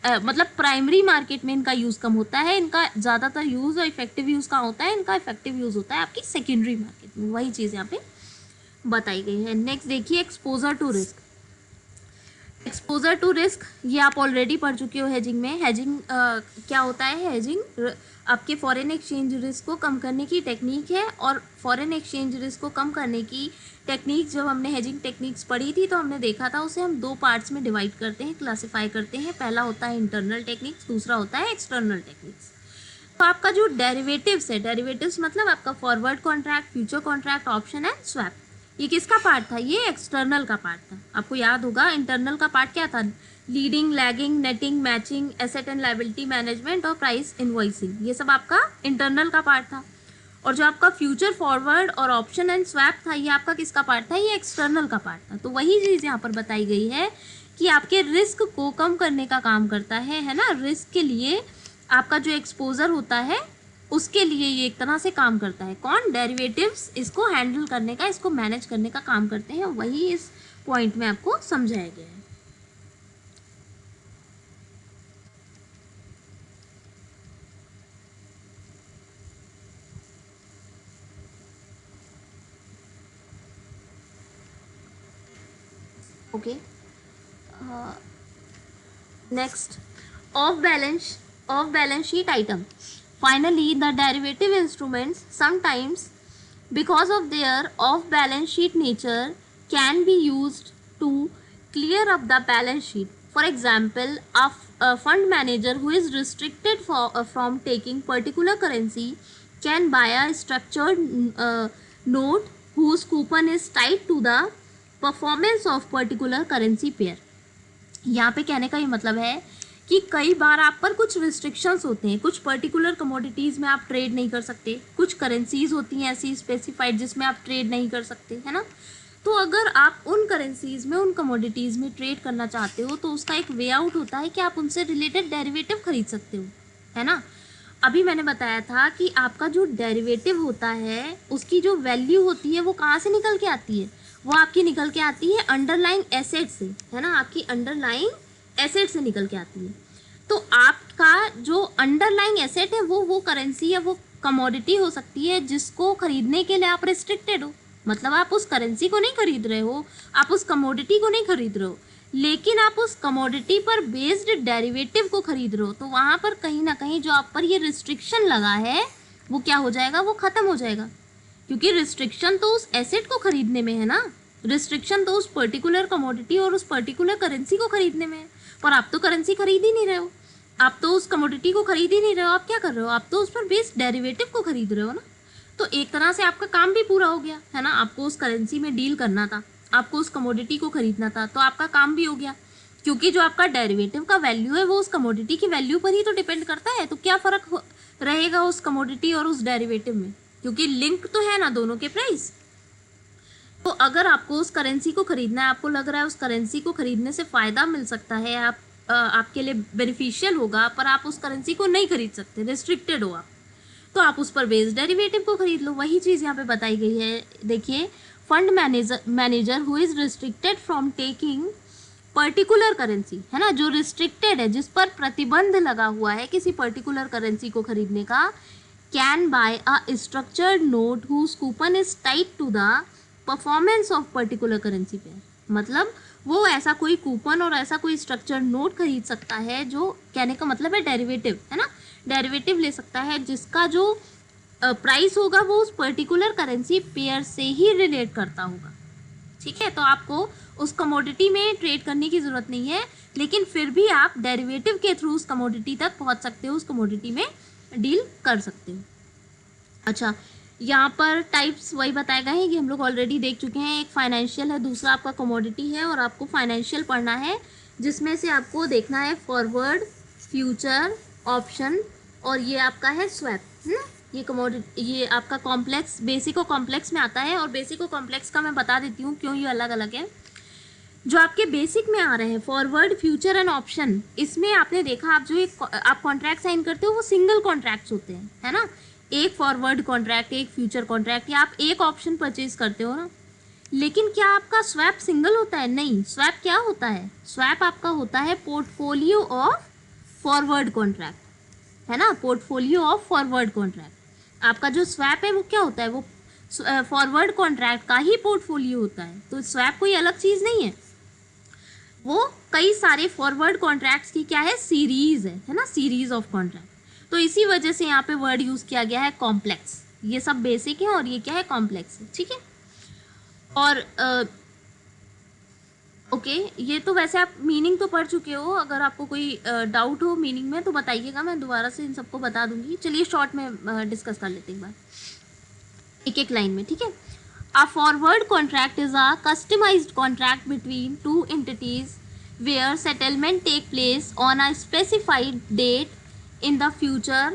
Speaker 1: मतलब प्राइमरी मार्केट में इनका यूज़ कम होता है, इनका ज़्यादातर यूज़ और इफेक्टिव यूज़ कहाँ होता है, इनका इफेक्टिव यूज़ होता है आपकी सेकेंडरी मार्केट में। वही चीज़ यहाँ पे बताई गई है। नेक्स्ट देखिए, exposure to risk. Exposure to risk ये आप ऑलरेडी पढ़ चुके हो हेजिंग में। हेजिंग क्या होता है, हेजिंग आपके फॉरेन एक्सचेंज रिस्क को कम करने की टेक्निक है। और फॉरेन एक्सचेंज रिस्क को कम करने की टेक्निक जब हमने हेजिंग टेक्निक्स पढ़ी थी तो हमने देखा था उसे हम दो पार्ट्स में डिवाइड करते हैं, क्लासिफाई करते हैं। पहला होता है इंटरनल टेक्निक्स, दूसरा होता है एक्सटर्नल टेक्निक्स। तो आपका जो डेरिवेटिव्स है, डेरिवेटिव्स मतलब आपका forward contract, future contract, option and swap, ये किसका पार्ट था, ये एक्सटर्नल का पार्ट था। आपको याद होगा इंटरनल का पार्ट क्या था, leading, lagging, netting, matching, asset and liability management और प्राइस इनवॉइसिंग, ये सब आपका इंटरनल का पार्ट था। और जो आपका फ्यूचर फॉरवर्ड और ऑप्शन एंड स्वैप था, ये आपका किसका पार्ट था, ये एक्सटर्नल का पार्ट था। तो वही चीज़ यहाँ पर बताई गई है कि आपके रिस्क को कम करने का काम करता है ना। रिस्क के लिए आपका जो एक्सपोजर होता है उसके लिए ये एक तरह से काम करता है। कौन, डेरिवेटिव्स इसको हैंडल करने का, इसको मैनेज करने का काम करते हैं। वही इस पॉइंट में आपको समझाया गया है। Okay, next, of balance sheet item. Finally, the derivative instruments sometimes, because of their off-balance sheet nature, can be used to clear up the balance sheet. For example, a fund manager who is restricted from taking particular currency can buy a structured note whose coupon is tied to the performance of particular currency pair. यहाँ पे कहने का ये मतलब है कि कई बार आप पर कुछ रिस्ट्रिक्शंस होते हैं, कुछ पर्टिकुलर कमोडिटीज़ में आप ट्रेड नहीं कर सकते, कुछ करेंसीज होती हैं ऐसी स्पेसिफाइड जिसमें आप ट्रेड नहीं कर सकते, है ना। तो अगर आप उन करेंसीज में, उन कमोडिटीज़ में ट्रेड करना चाहते हो तो उसका एक वे आउट होता है कि आप उनसे रिलेटेड डेरिवेटिव खरीद सकते हो, है ना। अभी मैंने बताया था कि आपका जो डेरिवेटिव होता है उसकी जो वैल्यू होती है वो कहाँ से निकल के आती है, वो आपकी निकल के आती है अंडरलाइंग एसेट से, है ना, आपकी अंडरलाइंग एसेट से निकल के आती है। तो आपका जो अंडरलाइंग एसेट है वो करेंसी या वो कमोडिटी हो सकती है जिसको खरीदने के लिए आप रिस्ट्रिक्टेड हो। मतलब आप उस करेंसी को नहीं खरीद रहे हो, आप उस कमोडिटी को नहीं खरीद रहे हो, लेकिन आप उस कमोडिटी पर बेस्ड डेरिवेटिव को खरीद रहे हो। तो वहाँ पर कहीं ना कहीं जो आप पर ये रिस्ट्रिक्शन लगा है वो क्या हो जाएगा, वो ख़त्म हो जाएगा। क्योंकि रिस्ट्रिक्शन तो उस एसेट को खरीदने में है ना, रिस्ट्रिक्शन तो उस पर्टिकुलर कमोडिटी और उस पर्टिकुलर करेंसी को खरीदने में है। पर आप तो करेंसी खरीद ही नहीं रहे हो, आप तो उस कमोडिटी को खरीद ही नहीं रहे हो, आप क्या कर रहे हो, आप तो उस पर बेस्ड डेरिवेटिव को खरीद रहे हो ना। तो एक तरह से आपका काम भी पूरा हो गया, है ना। आपको उस करेंसी में डील करना था, आपको उस कमोडिटी को खरीदना था, तो आपका काम भी हो गया। क्योंकि जो आपका डेरिवेटिव का वैल्यू है वो उस कमोडिटी की वैल्यू पर ही तो डिपेंड करता है। तो क्या फ़र्क रहेगा उस कमोडिटी और उस डेरिवेटिव में, क्योंकि लिंक तो है ना दोनों के प्राइस। तो अगर आपको उस करेंसी को खरीदना है, आपको लग रहा है उस करेंसी को खरीदने से फ़ायदा मिल सकता है, आपके लिए बेनिफिशियल होगा, पर आप उस करेंसी को नहीं खरीद सकते, रिस्ट्रिक्टेड हो आप, तो आप उस पर बेस्ड डेरिवेटिव को खरीद लो। वही चीज़ यहाँ पे बताई गई है। देखिए, fund manager who is restricted from taking particular currency, है ना, जो रिस्ट्रिक्टेड है, जिस पर प्रतिबंध लगा हुआ है किसी पर्टिकुलर करेंसी को खरीदने का, can buy a structured note whose coupon is tied to the performance of particular currency pair. मतलब वो ऐसा कोई कूपन और ऐसा कोई स्ट्रक्चर नोट खरीद सकता है, जो कहने का मतलब है डेरिवेटिव, है ना, डेरिवेटिव ले सकता है जिसका जो प्राइस होगा वो उस पर्टिकुलर करेंसी पेयर से ही रिलेट करता होगा। ठीक है, तो आपको उस कमोडिटी में ट्रेड करने की ज़रूरत नहीं है, लेकिन फिर भी आप डेरिवेटिव के थ्रू उस कमोडिटी तक पहुंच सकते हो, उस कमोडिटी में डील कर सकते हो। अच्छा, यहाँ पर टाइप्स वही बताए गए हैं कि हम लोग ऑलरेडी देख चुके हैं। एक फाइनेंशियल है, दूसरा आपका कमोडिटी है, और आपको फाइनेंशियल पढ़ना है जिसमें से आपको देखना है फॉरवर्ड, फ्यूचर, ऑप्शन, और ये आपका है स्वैप, है ना। ये कमोडिटी, ये आपका कॉम्प्लेक्स, बेसिक और कॉम्प्लेक्स में आता है, और बेसिक और कॉम्प्लेक्स का मैं बता देती हूँ क्यों ये अलग अलग है। जो आपके बेसिक में आ रहे हैं फॉरवर्ड, फ्यूचर एंड ऑप्शन, इसमें आपने देखा आप जो एक आप कॉन्ट्रैक्ट साइन करते हो वो सिंगल कॉन्ट्रैक्ट्स होते हैं, है ना। एक फॉरवर्ड कॉन्ट्रैक्ट, एक फ्यूचर कॉन्ट्रैक्ट, या आप एक ऑप्शन परचेज करते हो ना। लेकिन क्या आपका स्वैप सिंगल होता है? नहीं। स्वैप क्या होता है? स्वैप आपका होता है पोर्टफोलियो ऑफ फॉरवर्ड कॉन्ट्रैक्ट, है ना, पोर्टफोलियो ऑफ फॉरवर्ड कॉन्ट्रैक्ट। आपका जो स्वैप है वो क्या होता है? वो फॉरवर्ड कॉन्ट्रैक्ट का ही पोर्टफोलियो होता है। तो स्वैप कोई अलग चीज़ नहीं है, वो कई सारे फॉरवर्ड कॉन्ट्रैक्ट्स की क्या है, सीरीज है ना, सीरीज ऑफ कॉन्ट्रैक्ट। तो इसी वजह से यहाँ पे वर्ड यूज़ किया गया है कॉम्प्लेक्स। ये सब बेसिक है और ये क्या है, कॉम्प्लेक्स है। ठीक है, और ओके, ये तो वैसे आप मीनिंग तो पढ़ चुके हो। अगर आपको कोई डाउट हो मीनिंग में तो बताइएगा, मैं दोबारा से इन सबको बता दूंगी। चलिए शॉर्ट में डिस्कस कर लेते हैं एक बार, एक एक लाइन में। ठीक है, A forward contract is a customized contract between two entities where settlement take place on a specified date in the future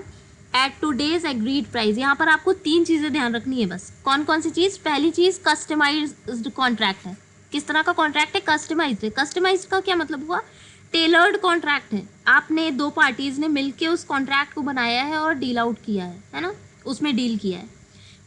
Speaker 1: at today's agreed price। यहाँ पर आपको तीन चीज़ें ध्यान रखनी है बस। कौन कौन सी चीज़? पहली चीज़ कस्टमाइज्ड कॉन्ट्रैक्ट है। किस तरह का कॉन्ट्रैक्ट है? कस्टमाइज्ड है। कस्टमाइज्ड का क्या मतलब हुआ? टेलर्ड कॉन्ट्रैक्ट है। आपने दो पार्टीज़ ने मिलके उस कॉन्ट्रैक्ट को बनाया है और डील आउट किया है ना, उसमें डील किया है।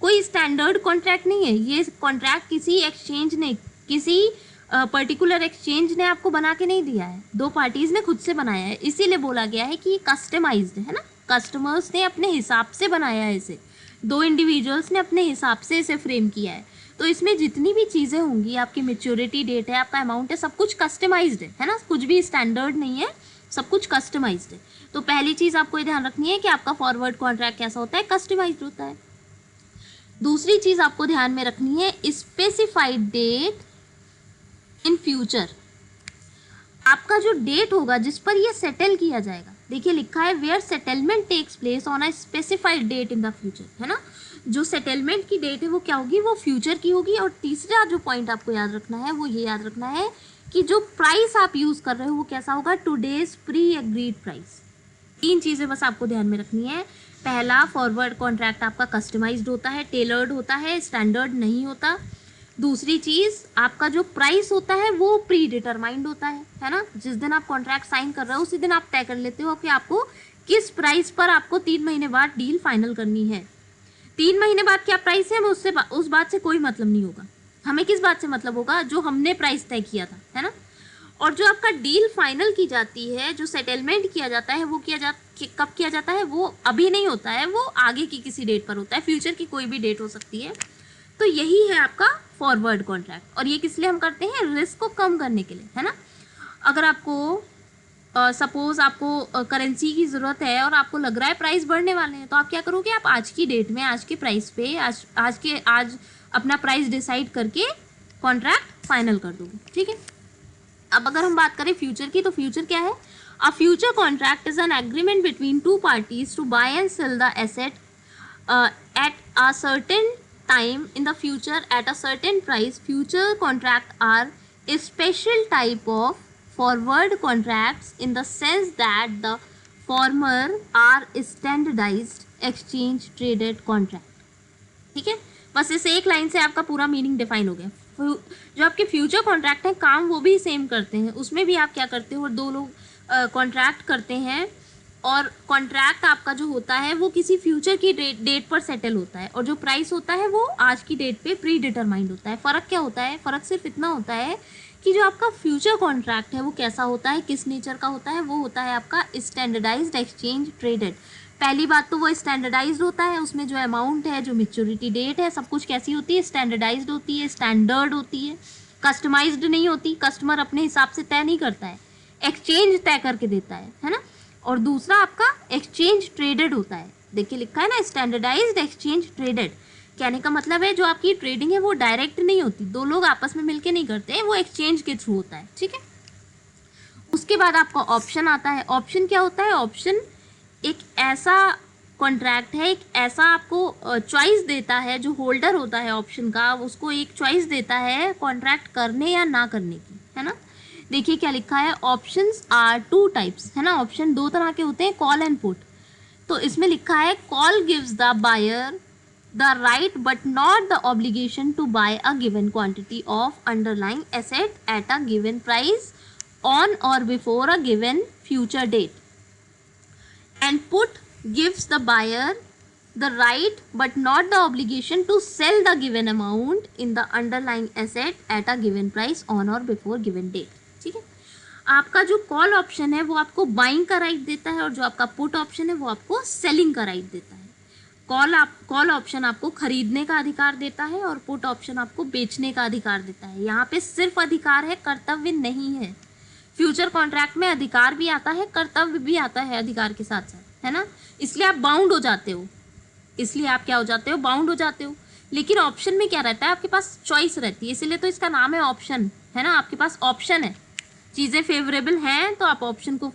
Speaker 1: कोई स्टैंडर्ड कॉन्ट्रैक्ट नहीं है ये। कॉन्ट्रैक्ट किसी एक्सचेंज ने, किसी पर्टिकुलर एक्सचेंज ने आपको बना के नहीं दिया है, दो पार्टीज ने खुद से बनाया है। इसीलिए बोला गया है कि कस्टमाइज्ड है ना, कस्टमर्स ने अपने हिसाब से बनाया है इसे, दो इंडिविजुअल्स ने अपने हिसाब से इसे फ्रेम किया है। तो इसमें जितनी भी चीज़ें होंगी, आपकी मेच्योरिटी डेट है, आपका अमाउंट है, सब कुछ कस्टमाइज्ड है ना, कुछ भी स्टैंडर्ड नहीं है, सब कुछ कस्टमाइज्ड है। तो पहली चीज़ आपको ये ध्यान रखनी है कि आपका फॉरवर्ड कॉन्ट्रैक्ट कैसा होता है, कस्टमाइज्ड होता है। दूसरी चीज आपको ध्यान में रखनी है, स्पेसिफाइड डेट इन फ्यूचर। आपका जो डेट होगा जिस पर ये सेटल किया जाएगा, देखिए लिखा है where settlement takes place on a specified date in the future, है ना। जो सेटलमेंट की डेट है वो क्या होगी, वो फ्यूचर की होगी। और तीसरा जो पॉइंट आपको याद रखना है वो ये याद रखना है कि जो प्राइस आप यूज कर रहे हो वो कैसा होगा, टुडेज प्री एग्रीड प्राइस। तीन चीजें बस आपको ध्यान में रखनी है। पहला, फॉरवर्ड कॉन्ट्रैक्ट आपका कस्टमाइज्ड होता है, टेलर्ड होता है, स्टैंडर्ड नहीं होता। दूसरी चीज़, आपका जो प्राइस होता है वो प्री डिटरमाइंड होता है ना। जिस दिन आप कॉन्ट्रैक्ट साइन कर रहे हो उसी दिन आप तय कर लेते हो कि आपको किस प्राइस पर आपको 3 महीने बाद डील फाइनल करनी है। 3 महीने बाद क्या प्राइस है हमें उस बात से कोई मतलब नहीं होगा। हमें किस बात से मतलब होगा, जो हमने प्राइस तय किया था, है ना। और जो आपका डील फाइनल की जाती है, जो सेटलमेंट किया जाता है, वो कब किया जाता है, वो अभी नहीं होता है, वो आगे की किसी डेट पर होता है, फ्यूचर की कोई भी डेट हो सकती है। तो यही है आपका फॉरवर्ड कॉन्ट्रैक्ट। और ये किस लिए हम करते हैं, रिस्क को कम करने के लिए, है ना। अगर आपको सपोज आपको करेंसी की ज़रूरत है और आपको लग रहा है प्राइस बढ़ने वाले हैं, तो आप क्या करोगे, आप आज की डेट में, आज के प्राइस पे, आज अपना प्राइस डिसाइड करके कॉन्ट्रैक्ट फाइनल कर दोगे। ठीक है, अब अगर हम बात करें फ्यूचर की, तो फ्यूचर क्या है, a future contract is an agreement between two parties to buy and sell the asset at a certain time in the future at a certain price. Future contract are a special type of forward contracts in the sense that the former are standardized exchange traded contract. ठीक है, बस इस एक लाइन से आपका पूरा मीनिंग डिफाइन हो गया। जो आपके फ्यूचर कॉन्ट्रैक्ट हैं काम वो भी सेम करते हैं, उसमें भी आप क्या करते हो, दो लोग कॉन्ट्रैक्ट करते हैं और कॉन्ट्रैक्ट आपका जो होता है वो किसी फ्यूचर की डेट पर सेटल होता है, और जो प्राइस होता है वो आज की डेट पे प्री डिटरमाइंड होता है। फ़र्क क्या होता है, फ़र्क सिर्फ इतना होता है कि जो आपका फ्यूचर कॉन्ट्रैक्ट है वो कैसा होता है, किस नेचर का होता है, वो होता है आपका स्टैंडर्डाइज्ड एक्सचेंज ट्रेडेड। पहली बात तो वो स्टैंडर्डाइज्ड होता है, उसमें जो अमाउंट है, जो मैच्योरिटी डेट है, सब कुछ कैसी होती है, स्टैंडर्डाइज्ड होती है, स्टैंडर्ड होती है। कस्टमाइज्ड नहीं होती, कस्टमर अपने हिसाब से तय नहीं करता है, एक्सचेंज तय करके देता है ना। और दूसरा आपका एक्सचेंज ट्रेडेड होता है, देखिए लिखा है ना स्टैंडर्डाइज्ड एक्सचेंज ट्रेडेड, कहने का मतलब है जो आपकी ट्रेडिंग है वो डायरेक्ट नहीं होती, दो लोग आपस में मिलके नहीं करते हैं, वो एक्सचेंज के थ्रू होता है, ठीक है। उसके बाद आपका ऑप्शन आता है। ऑप्शन क्या होता है? ऑप्शन एक ऐसा कॉन्ट्रैक्ट है, एक ऐसा आपको चॉइस देता है, जो होल्डर होता है ऑप्शन का उसको एक चॉइस देता है कॉन्ट्रैक्ट करने या ना करने की, है ना। देखिए क्या लिखा है, ऑप्शंस आर टू टाइप्स, है ना। ऑप्शन दो तरह के होते हैं, कॉल एंड पुट। तो इसमें लिखा है call gives the buyer the right but not the obligation to buy a given quantity of underlying asset at a given price on or before a given future date, and put gives the buyer the right but not the obligation to sell the given amount in the underlying asset at a given price on or before given date, ठीक है। आपका जो कॉल ऑप्शन है वो आपको बाइंग का राइट देता है, और जो आपका पुट ऑप्शन है वो आपको सेलिंग का राइट देता है। कॉल ऑप्शन आपको खरीदने का अधिकार देता है, और पुट ऑप्शन आपको बेचने का अधिकार देता है। यहाँ पे सिर्फ अधिकार है, कर्तव्य नहीं है। फ्यूचर कॉन्ट्रैक्ट में अधिकार भी आता है, कर्तव्य भी आता है अधिकार के साथ साथ, है ना। इसलिए आप बाउंड हो जाते हो, इसलिए आप क्या हो जाते हो, बाउंड हो जाते हो। लेकिन ऑप्शन में क्या रहता है, आपके पास चॉइस रहती है, इसीलिए तो इसका नाम है ऑप्शन, है ना। आपके पास ऑप्शन है, चीज़ें फेवरेबल हैं तो आप ऑप्शन को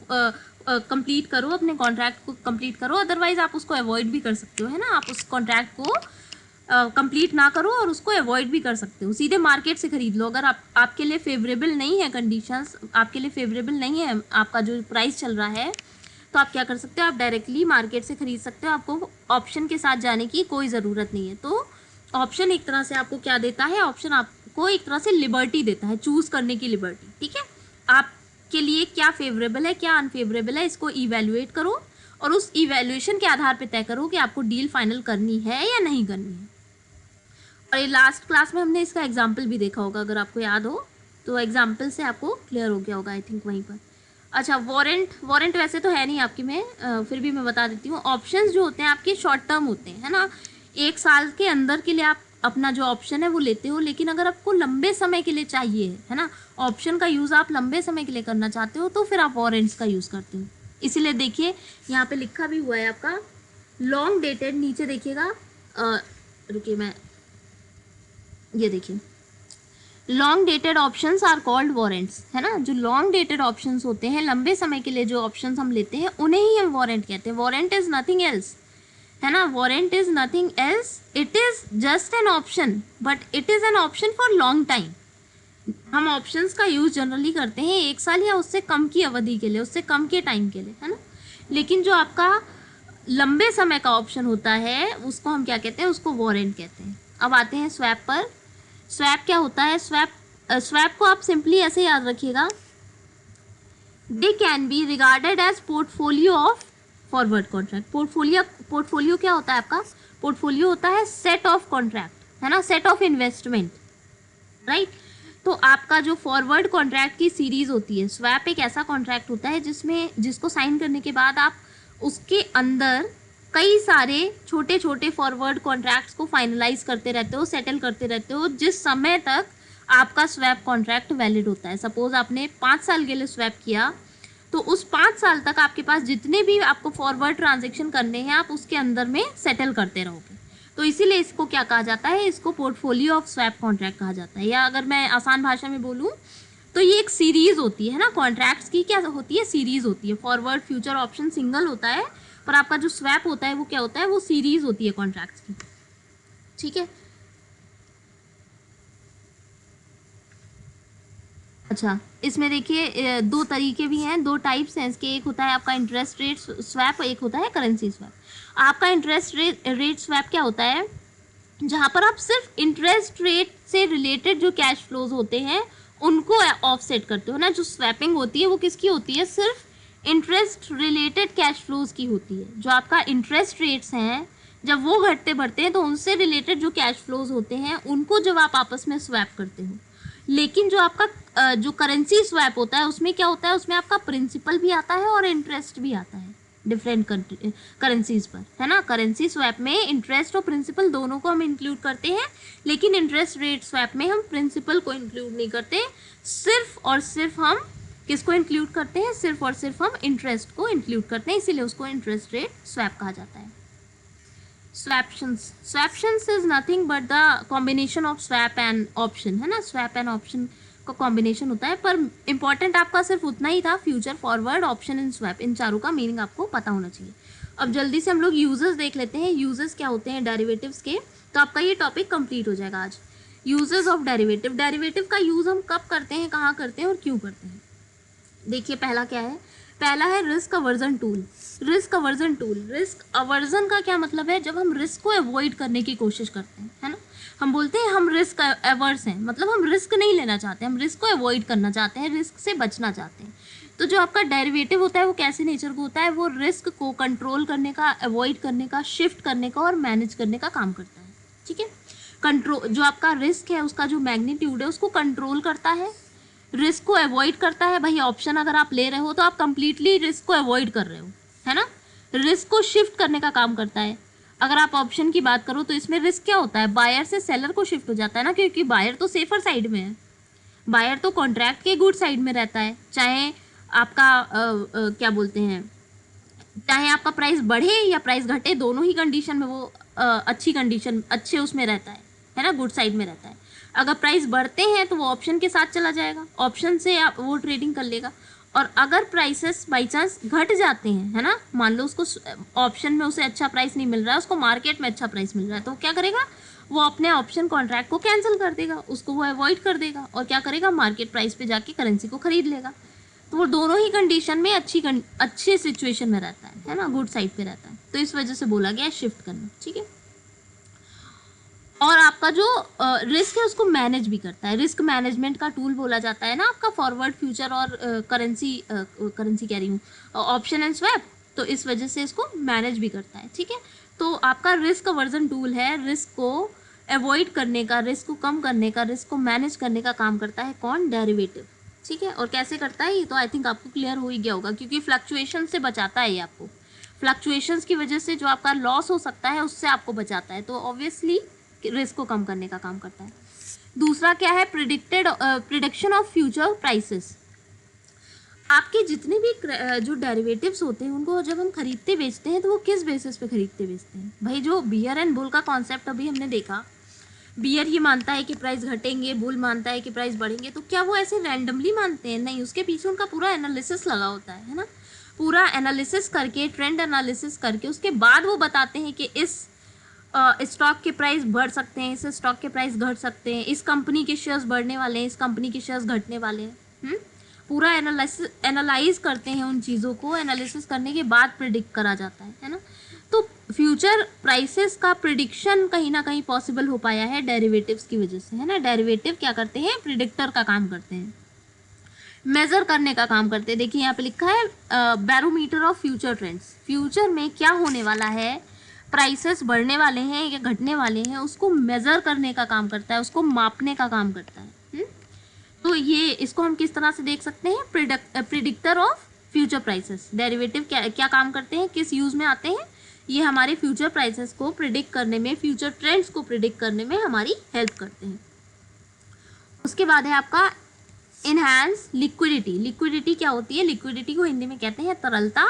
Speaker 1: कंप्लीट करो, अपने कॉन्ट्रैक्ट को कंप्लीट करो, अदरवाइज आप उसको अवॉइड भी कर सकते हो, है ना। आप उस कॉन्ट्रैक्ट को कंप्लीट ना करो और उसको अवॉइड भी कर सकते हो, सीधे मार्केट से खरीद लो। अगर आपके लिए फेवरेबल नहीं है कंडीशंस, आपके लिए फेवरेबल नहीं है आपका जो प्राइस चल रहा है, तो आप क्या कर सकते हो, आप डायरेक्टली मार्केट से खरीद सकते हो, आपको ऑप्शन के साथ जाने की कोई ज़रूरत नहीं है। तो ऑप्शन एक तरह से आपको क्या देता है, ऑप्शन आपको एक तरह से लिबर्टी देता है, चूज़ करने की लिबर्टी, ठीक है। आपके लिए क्या फेवरेबल है, क्या अनफेवरेबल है, इसको इवेल्युएट करो, और उस इवेल्युएशन के आधार पर तय करो कि आपको डील फाइनल करनी है या नहीं करनी है। और ये लास्ट क्लास में हमने इसका एग्जाम्पल भी देखा होगा, अगर आपको याद हो तो एग्जाम्पल से आपको क्लियर हो गया होगा आई थिंक वहीं पर। अच्छा, वारंट वैसे तो है नहीं आपकी में, फिर भी मैं बता देती हूँ। ऑप्शंस जो होते हैं आपके शॉर्ट टर्म होते हैं, है ना। 1 साल के अंदर के लिए आप अपना जो ऑप्शन है वो लेते हो, लेकिन अगर आपको लंबे समय के लिए चाहिए, है ना, ऑप्शन का यूज़ आप लंबे समय के लिए करना चाहते हो, तो फिर आप वारंट्स का यूज़ करते हो। इसीलिए देखिए यहाँ पे लिखा भी हुआ है आपका लॉन्ग डेटेड, नीचे देखिएगा, रुकिए मैं ये देखिए, long dated options are called warrants, है ना। जो लॉन्ग डेटेड ऑप्शंस होते हैं, लंबे समय के लिए जो ऑप्शंस हम लेते हैं, उन्हें ही हम वारंट कहते हैं। वारंट इज नथिंग एल्स, है ना, warrant is nothing else, it is just an option, but it is an option for long time. हम ऑप्शंस का यूज जनरली करते हैं 1 साल या उससे कम की अवधि के लिए, उससे कम के टाइम के लिए, है ना। लेकिन जो आपका लंबे समय का ऑप्शन होता है उसको हम क्या कहते हैं, उसको वारंट कहते हैं। अब आते हैं स्वैप पर। स्वैप क्या होता है, स्वैप को आप सिंपली ऐसे याद रखिएगा, they can be regarded as portfolio of forward contract. Portfolio क्या होता है आपका, पोर्टफोलियो होता है सेट ऑफ कॉन्ट्रैक्ट, है ना, सेट ऑफ इन्वेस्टमेंट, राइट। तो आपका जो फॉरवर्ड कॉन्ट्रैक्ट की सीरीज होती है, स्वैप एक ऐसा कॉन्ट्रैक्ट होता है जिसको साइन करने के बाद आप उसके अंदर कई सारे छोटे छोटे फॉरवर्ड कॉन्ट्रैक्ट्स को फाइनलाइज करते रहते हो, सेटल करते रहते हो, जिस समय तक आपका स्वैप कॉन्ट्रैक्ट वैलिड होता है। सपोज आपने 5 साल के लिए स्वैप किया, तो उस 5 साल तक आपके पास जितने भी आपको फॉरवर्ड ट्रांजेक्शन करने हैं, आप उसके अंदर में सेटल करते रहोगे। तो इसीलिए इसको क्या कहा जाता है, इसको पोर्टफोलियो ऑफ स्वैप कॉन्ट्रैक्ट कहा जाता है। या अगर मैं आसान भाषा में बोलूँ तो ये एक सीरीज होती है ना, कॉन्ट्रैक्ट्स की क्या होती है, सीरीज होती है। फॉरवर्ड फ्यूचर ऑप्शन सिंगल होता है, पर आपका जो स्वैप होता है वो क्या होता है, वो सीरीज होती है कॉन्ट्रैक्ट्स की, ठीक है। अच्छा, इसमें देखिए 2 तरीके भी हैं, 2 टाइप्स हैं इसके। एक होता है आपका इंटरेस्ट रेट स्वैप, एक होता है करेंसी स्वैप। आपका इंटरेस्ट रेट स्वैप क्या होता है, जहाँ पर आप सिर्फ इंटरेस्ट रेट से रिलेटेड जो कैश फ्लोज होते हैं उनको ऑफसेट करते हो ना। जो स्वैपिंग होती है वो किसकी होती है, सिर्फ इंटरेस्ट रिलेटेड कैश फ्लोज की होती है। जो आपका इंटरेस्ट रेट्स हैं, जब वो घटते बढ़ते हैं तो उनसे रिलेटेड जो कैश फ्लोज होते हैं उनको जब आप आपस में स्वैप करते हो। लेकिन जो आपका जो करेंसी स्वैप होता है उसमें क्या होता है, उसमें आपका प्रिंसिपल भी आता है और इंटरेस्ट भी आता है, डिफरेंट करेंसीज पर, है ना। करेंसी स्वैप में इंटरेस्ट और प्रिंसिपल दोनों को हम इंक्लूड करते हैं, लेकिन इंटरेस्ट रेट स्वैप में हम प्रिंसिपल को इंक्लूड नहीं करते, सिर्फ और सिर्फ हम किसको इंक्लूड करते हैं, सिर्फ और सिर्फ हम इंटरेस्ट को इंक्लूड करते हैं, इसीलिए उसको इंटरेस्ट रेट स्वैप कहा जाता है। Swaptions is nothing but the combination of swap and option, है ना। स्वैप एंड ऑप्शन का कॉम्बिनेशन होता है, पर इंपॉर्टेंट आपका सिर्फ उतना ही था, future, forward, option and swap, इन चारों का मीनिंग आपको पता होना चाहिए। अब जल्दी से हम लोग यूजेस देख लेते हैं, यूजेस क्या होते हैं डेरिवेटिव्स के, तो आपका ये टॉपिक कंप्लीट हो जाएगा आज। यूजेस ऑफ डेरिवेटिव, डेरिवेटिव का यूज हम कब करते हैं, कहाँ करते हैं और क्यों करते हैं। देखिए पहला क्या है, पहला है risk aversion tool. Risk aversion tool, risk aversion का क्या मतलब है, जब हम रिस्क को अवॉइड करने की कोशिश करते हैं, है ना। हम बोलते हैं हम रिस्क अवर्स हैं, मतलब हम रिस्क नहीं लेना चाहते, हम रिस्क को अवॉइड करना चाहते हैं, रिस्क से बचना चाहते हैं। तो जो आपका डेरिवेटिव होता है वो कैसे नेचर का होता है, वो रिस्क को कंट्रोल करने का, अवॉइड करने का, शिफ्ट करने का और मैनेज करने का काम करता है, ठीक है। कंट्रोल, जो आपका रिस्क है उसका जो मैग्नीट्यूड है उसको कंट्रोल करता है, रिस्क को अवॉइड करता है। भाई ऑप्शन अगर आप ले रहे हो तो आप कंप्लीटली रिस्क को अवॉइड कर रहे हो, है ना। रिस्क को शिफ्ट करने का काम करता है। अगर आप ऑप्शन की बात करो तो इसमें रिस्क क्या होता है, बायर से सेलर को शिफ्ट हो जाता है ना, क्योंकि बायर तो सेफर साइड में है, बायर तो कॉन्ट्रैक्ट के गुड साइड में रहता है, चाहे आपका क्या बोलते हैं, चाहे आपका प्राइस बढ़े या प्राइस घटे, दोनों ही कंडीशन में वो अच्छी कंडीशन, अच्छे उसमें रहता है ना, गुड साइड में रहता है। अगर प्राइस बढ़ते हैं तो वो ऑप्शन के साथ चला जाएगा, ऑप्शन से आप वो ट्रेडिंग कर लेगा। और अगर प्राइसेस बाई चांस घट जाते हैं, है ना, मान लो उसको ऑप्शन में उसे अच्छा प्राइस नहीं मिल रहा है, उसको मार्केट में अच्छा प्राइस मिल रहा है, तो क्या करेगा, वो अपने ऑप्शन कॉन्ट्रैक्ट को कैंसिल कर देगा, उसको वो अवॉइड कर देगा और क्या करेगा, मार्केट प्राइस पे जाके करेंसी को खरीद लेगा। तो वो दोनों ही कंडीशन में अच्छी सिचुएशन में रहता है ना, गुड साइड पे रहता है। तो इस वजह से बोला गया है शिफ्ट करना, ठीक है। और आपका जो रिस्क है उसको मैनेज भी करता है, रिस्क मैनेजमेंट का टूल बोला जाता है ना आपका फॉरवर्ड, फ्यूचर और करेंसी कह रही हूँ, ऑप्शन एंड स्वैप, तो इस वजह से इसको मैनेज भी करता है, ठीक है। तो आपका रिस्क अवर्जन टूल है, रिस्क को अवॉइड करने का, रिस्क को कम करने का, रिस्क को मैनेज करने का काम करता है कौन, डेरिवेटिव, ठीक है। और कैसे करता है ये तो आई थिंक आपको क्लियर हो ही गया होगा, क्योंकि फ्लक्चुएशन से बचाता है ये आपको, फ्लक्चुएशंस की वजह से जो आपका लॉस हो सकता है उससे आपको बचाता है, तो ऑब्वियसली रिस्क को कम करने का काम करता है। दूसरा क्या है, प्रिडिक्शन ऑफ फ्यूचर प्राइसेस। आपके जितने भी जो डेरिवेटिव्स होते हैं उनको जब हम खरीदते बेचते हैं तो वो किस बेसिस पे खरीदते बेचते हैं। भाई जो बियर एंड बुल का कॉन्सेप्ट अभी हमने देखा, बियर ये मानता है कि प्राइस घटेंगे, बुल मानता है कि प्राइस बढ़ेंगे, तो क्या वो ऐसे रैंडमली मानते हैं, नहीं, उसके पीछे उनका पूरा एनालिसिस लगा होता है ना। पूरा एनालिसिस करके, ट्रेंड एनालिसिस करके उसके बाद वो बताते हैं कि इस स्टॉक के प्राइस बढ़ सकते हैं, इस स्टॉक के प्राइस घट सकते हैं, इस कंपनी के शेयर्स बढ़ने वाले हैं, इस कंपनी के शेयर्स घटने वाले हैं। पूरा एनालाइज करते हैं उन चीज़ों को, एनालिसिस करने के बाद प्रिडिक्ट करा जाता है ना। तो फ्यूचर प्राइसेस का प्रिडिक्शन कहीं ना कहीं पॉसिबल हो पाया है डेरिवेटिव्स की वजह से, है ना। डेरिवेटिव क्या करते हैं, प्रिडिक्टर का काम करते हैं, मेजर करने का काम करते हैं। देखिए यहाँ पे लिखा है barometer of future trends, future में क्या होने वाला है, प्राइसेस बढ़ने वाले हैं या घटने वाले हैं, उसको मेज़र करने का काम करता है, उसको मापने का काम करता है। तो ये इसको हम किस तरह से देख सकते हैं, predictor of future prices. Derivative क्या काम करते हैं, किस यूज़ में आते हैं, ये हमारे फ्यूचर प्राइसेस को प्रिडिक्ट करने में, फ्यूचर ट्रेंड्स को प्रिडिक्ट करने में हमारी हेल्प करते हैं। उसके बाद है आपका इनहैंस लिक्विडिटी। लिक्विडिटी क्या होती है, लिक्विडिटी को हिंदी में कहते हैं तरलता।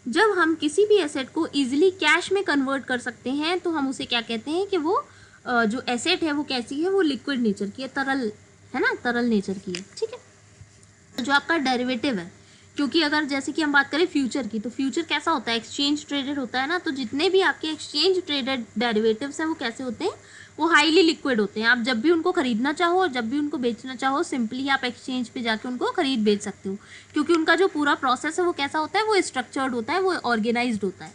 Speaker 1: जब हम किसी भी एसेट को इजीली कैश में कन्वर्ट कर सकते हैं तो हम उसे क्या कहते हैं कि वो जो एसेट है वो कैसी है, वो लिक्विड नेचर की है, तरल है ना, तरल नेचर की है, ठीक है। जो आपका डेरिवेटिव है, क्योंकि अगर जैसे कि हम बात करें फ्यूचर की, तो फ्यूचर कैसा होता है, एक्सचेंज ट्रेडेड होता है ना। तो जितने भी आपके एक्सचेंज ट्रेडेड डेरिवेटिव्स हैं वो कैसे होते हैं, वो हाईली लिक्विड होते हैं। आप जब भी उनको खरीदना चाहो और जब भी उनको बेचना चाहो, सिंपली आप एक्सचेंज पे जाके उनको खरीद बेच सकते हो, क्योंकि उनका जो पूरा प्रोसेस है वो कैसा होता है, वो स्ट्रक्चर्ड होता है, वो ऑर्गेनाइज्ड होता है,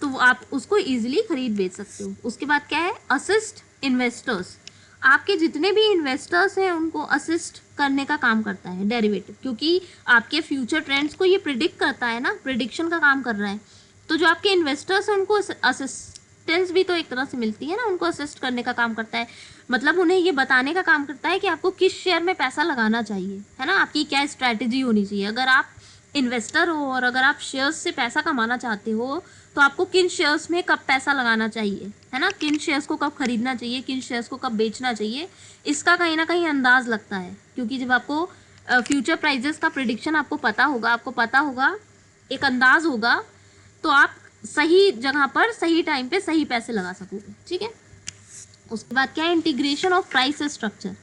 Speaker 1: तो आप उसको ईजिली खरीद बेच सकते हो। उसके बाद क्या है, असिस्ट इन्वेस्टर्स। आपके जितने भी इन्वेस्टर्स हैं उनको असिस्ट करने का काम करता है डेरिवेटिव, क्योंकि आपके फ्यूचर ट्रेंड्स को ये प्रिडिक्ट करता है ना, प्रिडिक्शन का काम कर रहा है। तो जो आपके इन्वेस्टर्स हैं उनको असिस्टेंस भी तो एक तरह से मिलती है ना, उनको असिस्ट करने का काम करता है, मतलब उन्हें ये बताने का काम करता है कि आपको किस शेयर में पैसा लगाना चाहिए, है ना, आपकी क्या स्ट्रैटेजी होनी चाहिए। अगर आप इन्वेस्टर हो और अगर आप शेयर्स से पैसा कमाना चाहते हो तो आपको किन शेयर्स में कब पैसा लगाना चाहिए, है ना, किन शेयर्स को कब खरीदना चाहिए, किन शेयर्स को कब बेचना चाहिए, इसका कहीं ना कहीं अंदाज लगता है। क्योंकि जब आपको फ्यूचर प्राइजेस का प्रिडिक्शन आपको पता होगा, एक अंदाज होगा, तो आप सही जगह पर सही टाइम पे सही पैसे लगा सकोगे। ठीक है, उसके बाद क्या है, इंटीग्रेशन ऑफ प्राइस स्ट्रक्चर।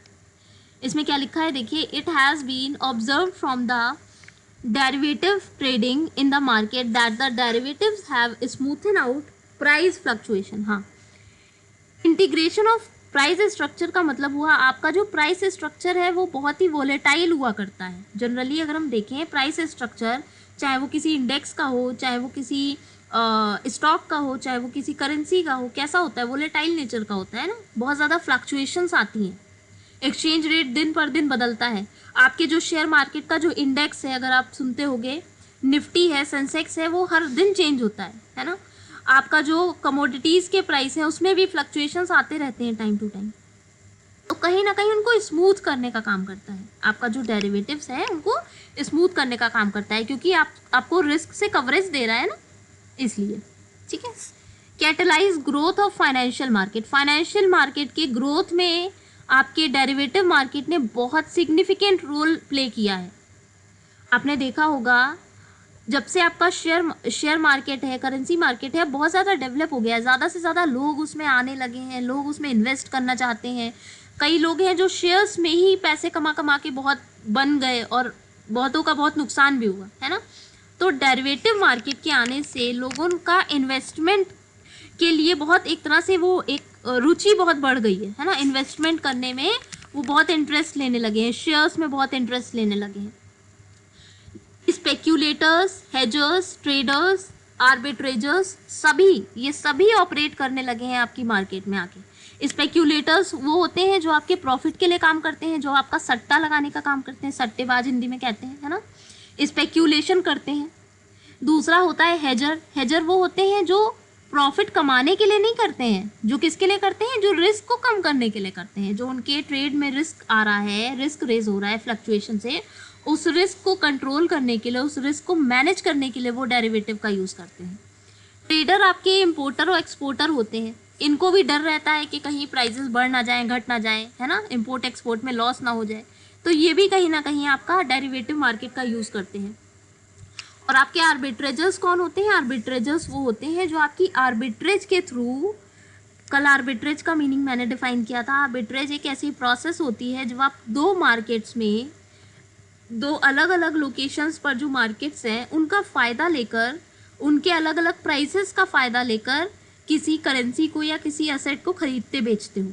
Speaker 1: इसमें क्या लिखा है देखिए, it has been observe from the derivative trading in the market that the derivatives have smoothened out price fluctuation। हाँ, इंटीग्रेशन ऑफ प्राइस स्ट्रक्चर का मतलब हुआ आपका जो प्राइस स्ट्रक्चर है वो बहुत ही वोलेटाइल हुआ करता है। जनरली अगर हम देखें प्राइस स्ट्रक्चर, चाहे वो किसी इंडेक्स का हो, चाहे वो किसी स्टॉक का हो, चाहे वो किसी करेंसी का हो, कैसा होता है, वोलेटाइल नेचर का होता है ना, बहुत ज़्यादा फ्लक्चुएशंस आती हैं, एक्सचेंज रेट दिन पर दिन बदलता है। आपके जो शेयर मार्केट का जो इंडेक्स है, अगर आप सुनते होंगे, निफ्टी है, सेंसेक्स है, वो हर दिन चेंज होता है ना। आपका जो कमोडिटीज़ के प्राइस है उसमें भी फ्लक्चुएशंस आते रहते हैं टाइम टू टाइम, तो कहीं ना कहीं उनको स्मूथ करने का काम करता है। आपका जो डेरिवेटिव्स है उनको स्मूथ करने का काम करता है, क्योंकि आपको रिस्क से कवरेज दे रहा है ना, इसलिए। ठीक है, catalyse growth of financial market. Financial market के ग्रोथ में आपके डेरिवेटिव मार्केट ने बहुत सिग्निफिकेंट रोल प्ले किया है। आपने देखा होगा जब से आपका शेयर मार्केट है, करेंसी मार्केट है, बहुत ज़्यादा डेवलप हो गया है, ज़्यादा से ज़्यादा लोग उसमें आने लगे हैं, लोग उसमें इन्वेस्ट करना चाहते हैं। कई लोग हैं जो शेयर्स में ही पैसे कमा कमा के बहुत बन गए और बहुतों का बहुत नुकसान भी हुआ, है ना। तो डेरिवेटिव मार्केट के आने से लोगों का इन्वेस्टमेंट के लिए बहुत, एक तरह से वो एक रुचि बहुत बढ़ गई है ना, इन्वेस्टमेंट करने में वो बहुत इंटरेस्ट लेने लगे हैं, शेयर्स में बहुत इंटरेस्ट लेने लगे हैं। स्पेक्यूलेटर्स, हेजर्स, ट्रेडर्स, आर्बिट्रेजर्स, ये सभी ऑपरेट करने लगे हैं आपकी मार्केट में आके। स्पेक्यूलेटर्स वो होते हैं जो आपके प्रॉफिट के लिए काम करते हैं, जो आपका सट्टा लगाने का काम करते हैं, सट्टेबाज हिंदी में कहते हैं, है ना, स्पेक्यूलेशन करते हैं। दूसरा होता है हेजर वो होते हैं जो प्रॉफिट कमाने के लिए नहीं करते हैं, जो किसके लिए करते हैं, जो रिस्क को कम करने के लिए करते हैं। जो उनके ट्रेड में रिस्क आ रहा है, रिस्क रेज हो रहा है फ्लक्चुएशन से, उस रिस्क को कंट्रोल करने के लिए, उस रिस्क को मैनेज करने के लिए वो डेरिवेटिव का यूज़ करते हैं। ट्रेडर आपके इम्पोर्टर और एक्सपोर्टर होते हैं, इनको भी डर रहता है कि कहीं प्राइसेस बढ़ ना जाए, घट ना जाए, है ना, इम्पोर्ट एक्सपोर्ट में लॉस ना हो जाए, तो ये भी कहीं ना कहीं आपका डेरिवेटिव मार्केट का यूज़ करते हैं। और आपके आर्बिट्रेजर्स कौन होते हैं? आर्बिट्रेजर्स वो होते हैं जो आपकी आर्बिट्रेज के थ्रू, कल आर्बिट्रेज का मीनिंग मैंने डिफाइन किया था। आर्बिट्रेज एक ऐसी प्रोसेस होती है जब आप दो मार्केट्स में, दो अलग अलग लोकेशंस पर जो मार्केट्स हैं उनका फ़ायदा लेकर, उनके अलग अलग प्राइसेस का फ़ायदा लेकर किसी करेंसी को या किसी एसेट को खरीदते बेचते हो।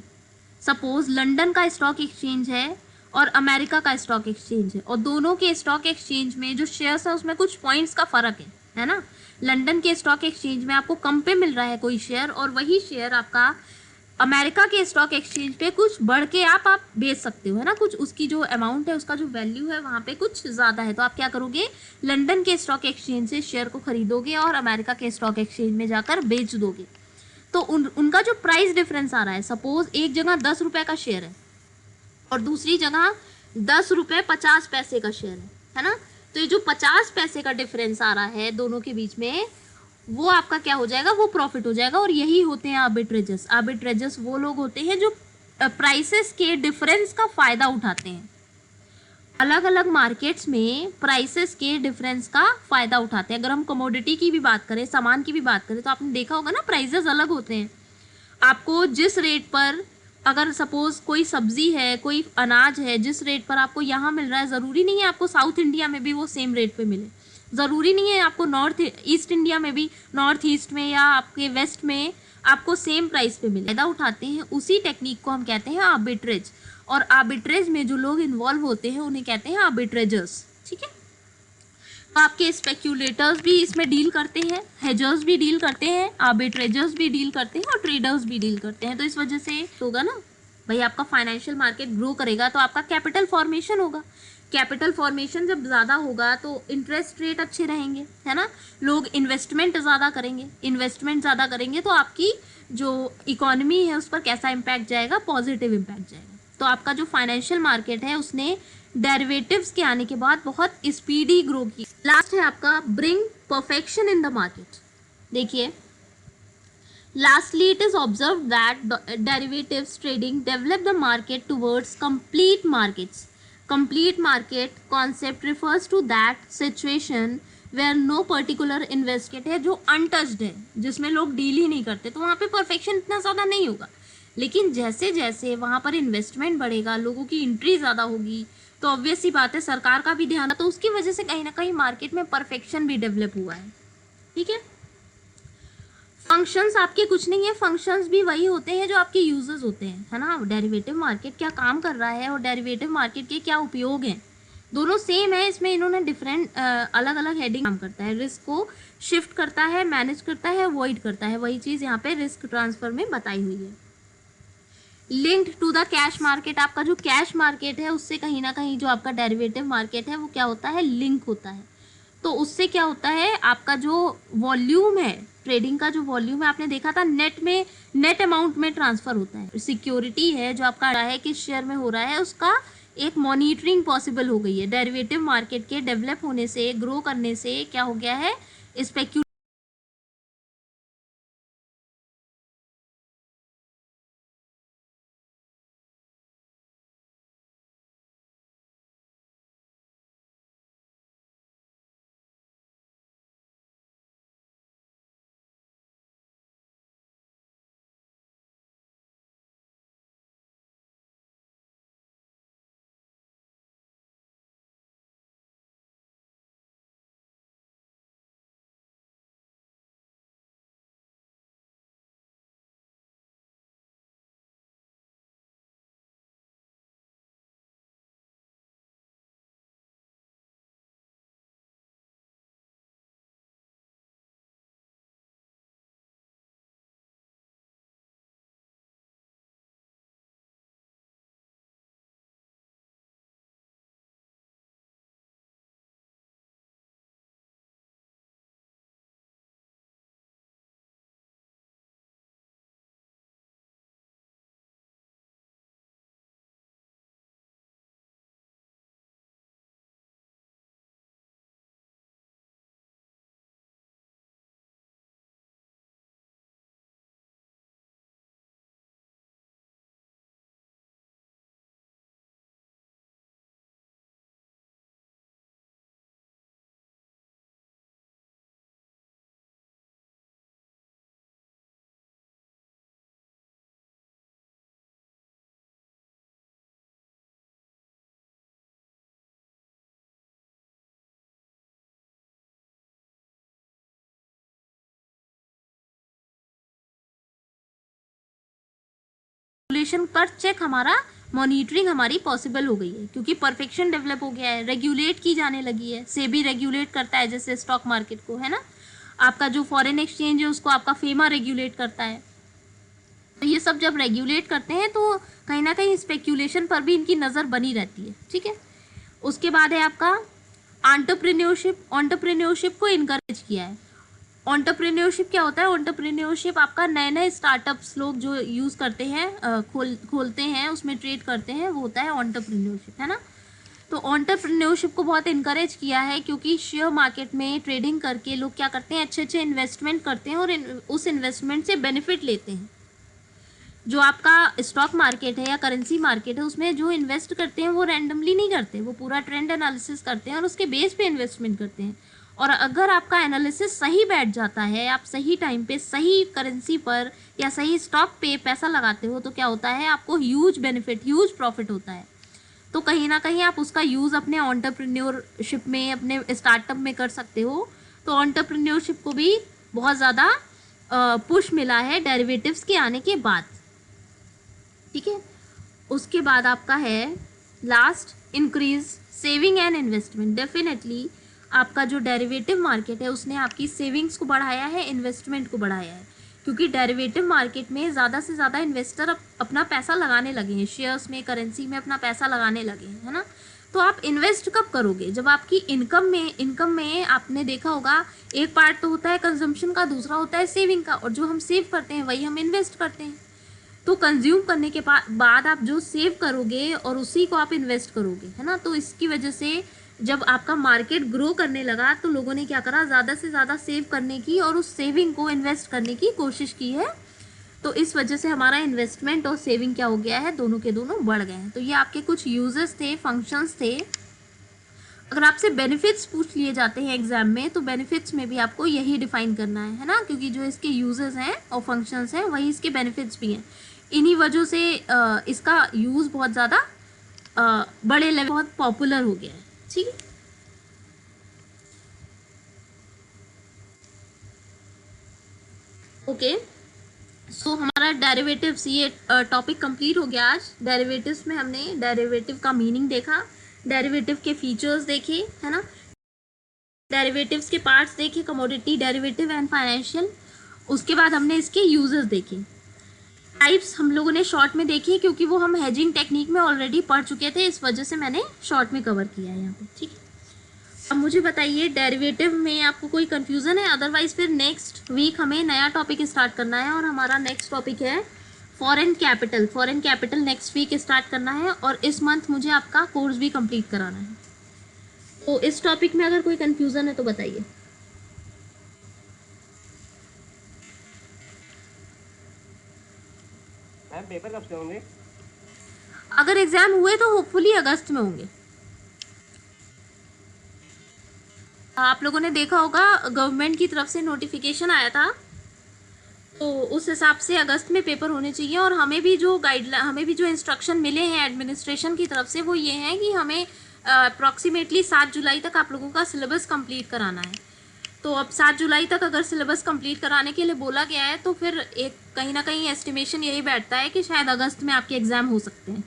Speaker 1: सपोज लंदन का स्टॉक एक्सचेंज है और अमेरिका का स्टॉक एक्सचेंज है, और दोनों के स्टॉक एक्सचेंज में जो शेयर्स है उसमें कुछ पॉइंट्स का फ़र्क है ना। लंदन के स्टॉक एक्सचेंज में आपको कम पे मिल रहा है कोई शेयर, और वही शेयर आपका अमेरिका के स्टॉक एक्सचेंज पे कुछ बढ़ के आप बेच सकते हो, है ना, कुछ उसकी जो अमाउंट है, उसका जो वैल्यू है वहाँ पे कुछ ज़्यादा है, तो आप क्या करोगे, लंदन के स्टॉक एक्सचेंज से शेयर को खरीदोगे और अमेरिका के स्टॉक एक्सचेंज में जाकर बेच दोगे। तो उनका जो प्राइस डिफरेंस आ रहा है, सपोज एक जगह 10 रुपये का शेयर है और दूसरी जगह 10 रुपये 50 पैसे का शेयर है ना, तो ये जो 50 पैसे का डिफरेंस आ रहा है दोनों के बीच में, वो आपका क्या हो जाएगा, वो प्रॉफिट हो जाएगा। और यही होते हैं आर्बिट्रेजर्स। आर्बिट्रेजर्स वो लोग होते हैं जो प्राइसेस के डिफरेंस का फ़ायदा उठाते हैं, अलग अलग मार्केट्स में प्राइसेस के डिफरेंस का फ़ायदा उठाते हैं। अगर हम कमोडिटी की भी बात करें, सामान की भी बात करें, तो आपने देखा होगा ना, प्राइसेस अलग होते हैं। आपको जिस रेट पर, अगर सपोज कोई सब्जी है, कोई अनाज है, जिस रेट पर आपको यहाँ मिल रहा है, ज़रूरी नहीं है आपको साउथ इंडिया में भी वो सेम रेट पे मिले, ज़रूरी नहीं है आपको नॉर्थ ईस्ट इंडिया में भी, नॉर्थ ईस्ट में या आपके वेस्ट में आपको सेम प्राइस पे मिले। फ़ायदा उठाते हैं, उसी टेक्निक को हम कहते हैं आर्बिट्रेज। और आर्बिट्रेज में जो लोग इन्वॉल्व होते हैं उन्हें कहते हैं आर्बिट्रेजर्स। ठीक है, तो आपके स्पेक्यूलेटर्स भी इसमें डील करते हैं, हेजर्स भी डील करते हैं, आर्बिट्रेजर्स भी डील करते हैं और ट्रेडर्स भी डील करते हैं। तो इस वजह से होगा ना भाई, आपका फाइनेंशियल मार्केट ग्रो करेगा तो आपका कैपिटल फॉर्मेशन होगा। कैपिटल फॉर्मेशन जब ज़्यादा होगा तो इंटरेस्ट रेट अच्छे रहेंगे, है ना, लोग इन्वेस्टमेंट ज़्यादा करेंगे, इन्वेस्टमेंट ज़्यादा करेंगे तो आपकी जो इकोनॉमी है उस पर कैसा इम्पैक्ट जाएगा, पॉजिटिव इम्पैक्ट जाएगा। तो आपका जो फाइनेंशियल मार्केट है उसने डेरिवेटिव्स के आने के बाद बहुत स्पीडी ग्रो की। लास्ट है आपका bring perfection in the market. देखिए, lastly it is observed that derivatives trading develop the market towards complete markets. Complete market concept refers to that situation where no particular investment है जो untouched है, जिसमें लोग डील ही नहीं करते, तो वहाँ पे परफेक्शन इतना ज़्यादा नहीं होगा। लेकिन जैसे जैसे वहाँ पर इन्वेस्टमेंट बढ़ेगा, लोगों की एंट्री ज़्यादा होगी, तो ऑब्वियस सी बात है सरकार का भी ध्यान, तो उसकी वजह से कहीं ना कहीं मार्केट में परफेक्शन भी डेवलप हुआ है। ठीक है, फंक्शंस आपके कुछ नहीं है, फंक्शंस भी वही होते हैं जो आपके यूजर्स होते हैं, है ना। डेरिवेटिव मार्केट क्या काम कर रहा है और डेरिवेटिव मार्केट के क्या उपयोग हैं, दोनों सेम है। इसमें इन्होंने डिफरेंट अलग अलग हेडिंग काम करता है। रिस्क को शिफ्ट करता है, मैनेज करता है, अवॉइड करता है, वही चीज़ यहाँ पे रिस्क ट्रांसफर में बताई हुई है। Linked to the cash market, आपका जो कैश मार्केट है उससे कहीं ना कहीं जो आपका डेरिवेटिव मार्केट है वो क्या होता है, लिंक होता है। तो उससे क्या होता है, आपका जो वॉल्यूम है, ट्रेडिंग का जो वॉल्यूम है, आपने देखा था नेट में, नेट अमाउंट में ट्रांसफर होता है। सिक्योरिटी है जो आपका है किस शेयर में हो रहा है, उसका एक मॉनिटरिंग पॉसिबल हो गई है। डेरिवेटिव मार्केट के डेवलप होने से, ग्रो करने से क्या हो गया है, स्पेक्यू रेगुलेशन पर चेक, हमारा मॉनिटरिंग हमारी पॉसिबल हो गई है, क्योंकि परफेक्शन डेवलप हो गया है, रेगुलेट की जाने लगी है। सेबी रेगुलेट करता है जैसे स्टॉक मार्केट को, है ना। आपका जो फॉरेन एक्सचेंज है उसको आपका फेमा रेगुलेट करता है। तो ये सब जब रेगुलेट करते हैं तो कहीं ना कहीं स्पेक्यूलेशन पर भी इनकी नज़र बनी रहती है। ठीक है, उसके बाद है आपका एंटरप्रेन्योरशिप। एंटरप्रेन्योरशिप को इनकरेज किया है। एंटरप्रेन्योरशिप क्या होता है, एंटरप्रेन्योरशिप आपका नए नए स्टार्टअप्स लोग जो यूज़ करते हैं, खोलते हैं, उसमें ट्रेड करते हैं, वो होता है एंटरप्रेन्योरशिप, है ना। तो एंटरप्रेन्योरशिप को बहुत इनकरेज किया है, क्योंकि शेयर मार्केट में ट्रेडिंग करके लोग क्या करते हैं, अच्छे अच्छे इन्वेस्टमेंट करते हैं और उस इन्वेस्टमेंट से बेनिफिट लेते हैं। जो आपका स्टॉक मार्केट है या करेंसी मार्केट है, उसमें जो इन्वेस्ट करते हैं वो रैंडमली नहीं करते, वो पूरा ट्रेंड एनालिसिस करते हैं और उसके बेस पे इन्वेस्टमेंट करते हैं। और अगर आपका एनालिसिस सही बैठ जाता है, आप सही टाइम पे सही करेंसी पर या सही स्टॉक पे पैसा लगाते हो, तो क्या होता है, आपको ह्यूज बेनिफिट, ह्यूज प्रॉफिट होता है। तो कहीं ना कहीं आप उसका यूज़ अपने एंटरप्रेन्योरशिप में, अपने स्टार्टअप में कर सकते हो। तो एंटरप्रेन्योरशिप को भी बहुत ज़्यादा पुश मिला है डेरिवेटिव्स के आने के बाद। ठीक है, उसके बाद आपका है last, increase saving and investment. Definitely आपका जो डेरिवेटिव मार्केट है उसने आपकी सेविंग्स को बढ़ाया है, इन्वेस्टमेंट को बढ़ाया है, क्योंकि डेरिवेटिव मार्केट में ज़्यादा से ज़्यादा इन्वेस्टर अपना पैसा लगाने लगे हैं, शेयर्स में, करेंसी में अपना पैसा लगाने लगे हैं, है ना। तो आप इन्वेस्ट कब करोगे, जब आपकी इनकम में आपने देखा होगा एक पार्ट तो होता है कंजम्पशन का, दूसरा होता है सेविंग का, और जो हम सेव करते हैं वही हम इन्वेस्ट करते हैं। तो कंज्यूम करने के बाद आप जो सेव करोगे और उसी को आप इन्वेस्ट करोगे, है ना। तो इसकी वजह से जब आपका मार्केट ग्रो करने लगा तो लोगों ने क्या करा, ज़्यादा से ज़्यादा सेव करने की और उस सेविंग को इन्वेस्ट करने की कोशिश की है। तो इस वजह से हमारा इन्वेस्टमेंट और सेविंग क्या हो गया है, दोनों के दोनों बढ़ गए हैं। तो ये आपके कुछ यूजेस थे, फंक्शंस थे। अगर आपसे बेनिफिट्स पूछ लिए जाते हैं एग्जाम में तो बेनिफिट्स में भी आपको यही डिफाइन करना है ना, क्योंकि जो इसके यूजेस हैं और फंक्शंस हैं वही इसके बेनिफिट्स भी हैं। इन्हीं वजह से इसका यूज़ बहुत ज़्यादा बड़े लेवल बहुत पॉपुलर हो गया है। ठीक है, ओके। सो हमारा डेरिवेटिव्स ये टॉपिक कंप्लीट हो गया आज। डेरिवेटिव्स में हमने डेरिवेटिव का मीनिंग देखा, डेरिवेटिव के फीचर्स देखे, है ना, डेरिवेटिव्स के पार्ट्स देखे, कमोडिटी डेरिवेटिव एंड फाइनेंशियल। उसके बाद हमने इसके यूजर्स देखे। टाइप्स हम लोगों ने शॉर्ट में देखी क्योंकि वो हम हेजिंग टेक्निक में ऑलरेडी पढ़ चुके थे, इस वजह से मैंने शॉर्ट में कवर किया है यहाँ पे। ठीक है, अब मुझे बताइए डेरिवेटिव में आपको कोई कंफ्यूजन है? अदरवाइज फिर नेक्स्ट वीक हमें नया टॉपिक स्टार्ट करना है और हमारा नेक्स्ट टॉपिक है foreign capital. Foreign capital next week start करना है और इस मंथ मुझे आपका कोर्स भी कंप्लीट कराना है। तो इस टॉपिक में अगर कोई कंफ्यूजन है तो बताइए।
Speaker 2: मैम पेपर कब से होंगे?
Speaker 1: अगर एग्जाम हुए तो होपफुली अगस्त में होंगे। आप लोगों ने देखा होगा गवर्नमेंट की तरफ से नोटिफिकेशन आया था, तो उस हिसाब से अगस्त में पेपर होने चाहिए। और हमें भी जो गाइडलाइन, हमें भी जो इंस्ट्रक्शन मिले हैं एडमिनिस्ट्रेशन की तरफ से वो ये हैं कि हमें अप्रॉक्सीमेटली 7 जुलाई तक आप लोगों का सिलेबस कंप्लीट कराना है। तो अब 7 जुलाई तक अगर सिलेबस कंप्लीट कराने के लिए बोला गया है तो फिर एक कहीं ना कहीं एस्टिमेशन यही बैठता है कि शायद अगस्त में आपके एग्ज़ाम हो सकते हैं।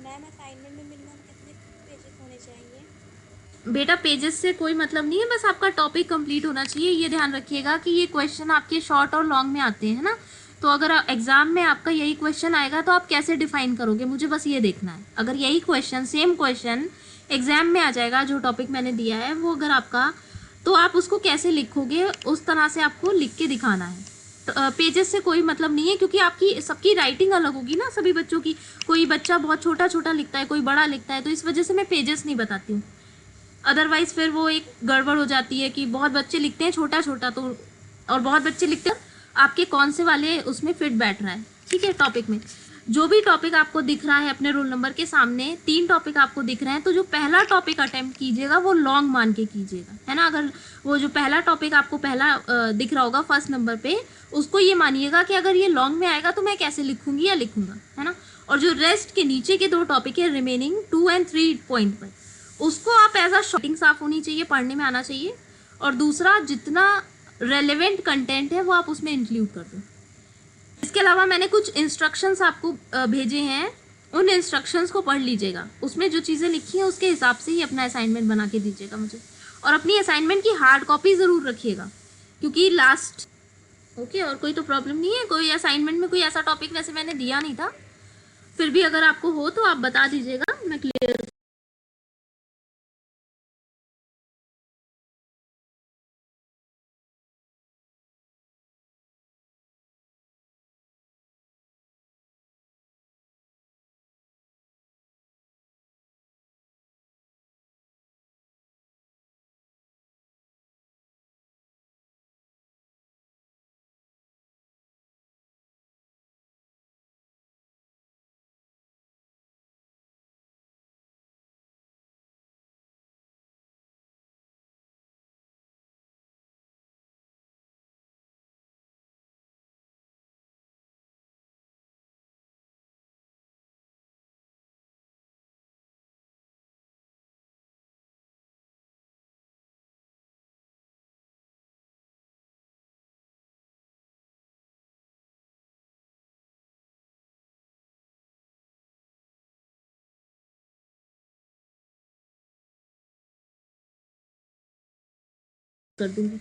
Speaker 3: मैम असाइनमेंट में मिनिमम कितने पेजेस होने चाहिए?
Speaker 1: बेटा पेजेस से कोई मतलब नहीं है, बस आपका टॉपिक कंप्लीट होना चाहिए। ये ध्यान रखिएगा कि ये क्वेश्चन आपके शॉर्ट और लॉन्ग में आते हैं ना, तो अगर एग्जाम में आपका यही क्वेश्चन आएगा तो आप कैसे डिफाइन करोगे, मुझे बस ये देखना है। अगर यही क्वेश्चन, सेम क्वेश्चन एग्जाम में आ जाएगा, जो टॉपिक मैंने दिया है वो अगर आपका, तो आप उसको कैसे लिखोगे, उस तरह से आपको लिख के दिखाना है। तो पेजेस से कोई मतलब नहीं है, क्योंकि आपकी सबकी राइटिंग अलग होगी ना, सभी बच्चों की। कोई बच्चा बहुत छोटा छोटा लिखता है, कोई बड़ा लिखता है, तो इस वजह से मैं पेजेस नहीं बताती हूँ। अदरवाइज फिर वो एक गड़बड़ हो जाती है कि बहुत बच्चे लिखते हैं छोटा छोटा, तो और बहुत बच्चे लिखते हैं आपके कौन से वाले उसमें फिट बैठ रहा है। ठीक है, टॉपिक में जो भी टॉपिक आपको दिख रहा है अपने रोल नंबर के सामने, 3 टॉपिक आपको दिख रहे हैं, तो जो पहला टॉपिक अटेम्प्ट कीजिएगा वो लॉन्ग मान के कीजिएगा, है ना। अगर वो जो पहला टॉपिक आपको पहला दिख रहा होगा फर्स्ट नंबर पे, उसको ये मानिएगा कि अगर ये लॉन्ग में आएगा तो मैं कैसे लिखूंगी या लिखूंगा, है ना। और जो रेस्ट के नीचे के 2 टॉपिक है रिमेनिंग 2 और 3 पॉइंट पर, उसको आप एज अ शॉर्टिंग साफ होनी चाहिए, पढ़ने में आना चाहिए। और दूसरा, जितना रेलेवेंट कंटेंट है वो आप उसमें इंक्लूड कर दो। इसके अलावा मैंने कुछ इंस्ट्रक्शंस आपको भेजे हैं, उन इंस्ट्रक्शंस को पढ़ लीजिएगा। उसमें जो चीज़ें लिखी हैं उसके हिसाब से ही अपना असाइनमेंट बना के दीजिएगा मुझे। और अपनी असाइनमेंट की हार्ड कॉपी ज़रूर रखिएगा, क्योंकि लास्ट, ओके। और कोई तो प्रॉब्लम नहीं है? कोई असाइनमेंट में कोई ऐसा टॉपिक वैसे मैंने दिया नहीं था, फिर भी अगर आपको हो तो आप बता दीजिएगा, मैं क्लियर कर दूंगी।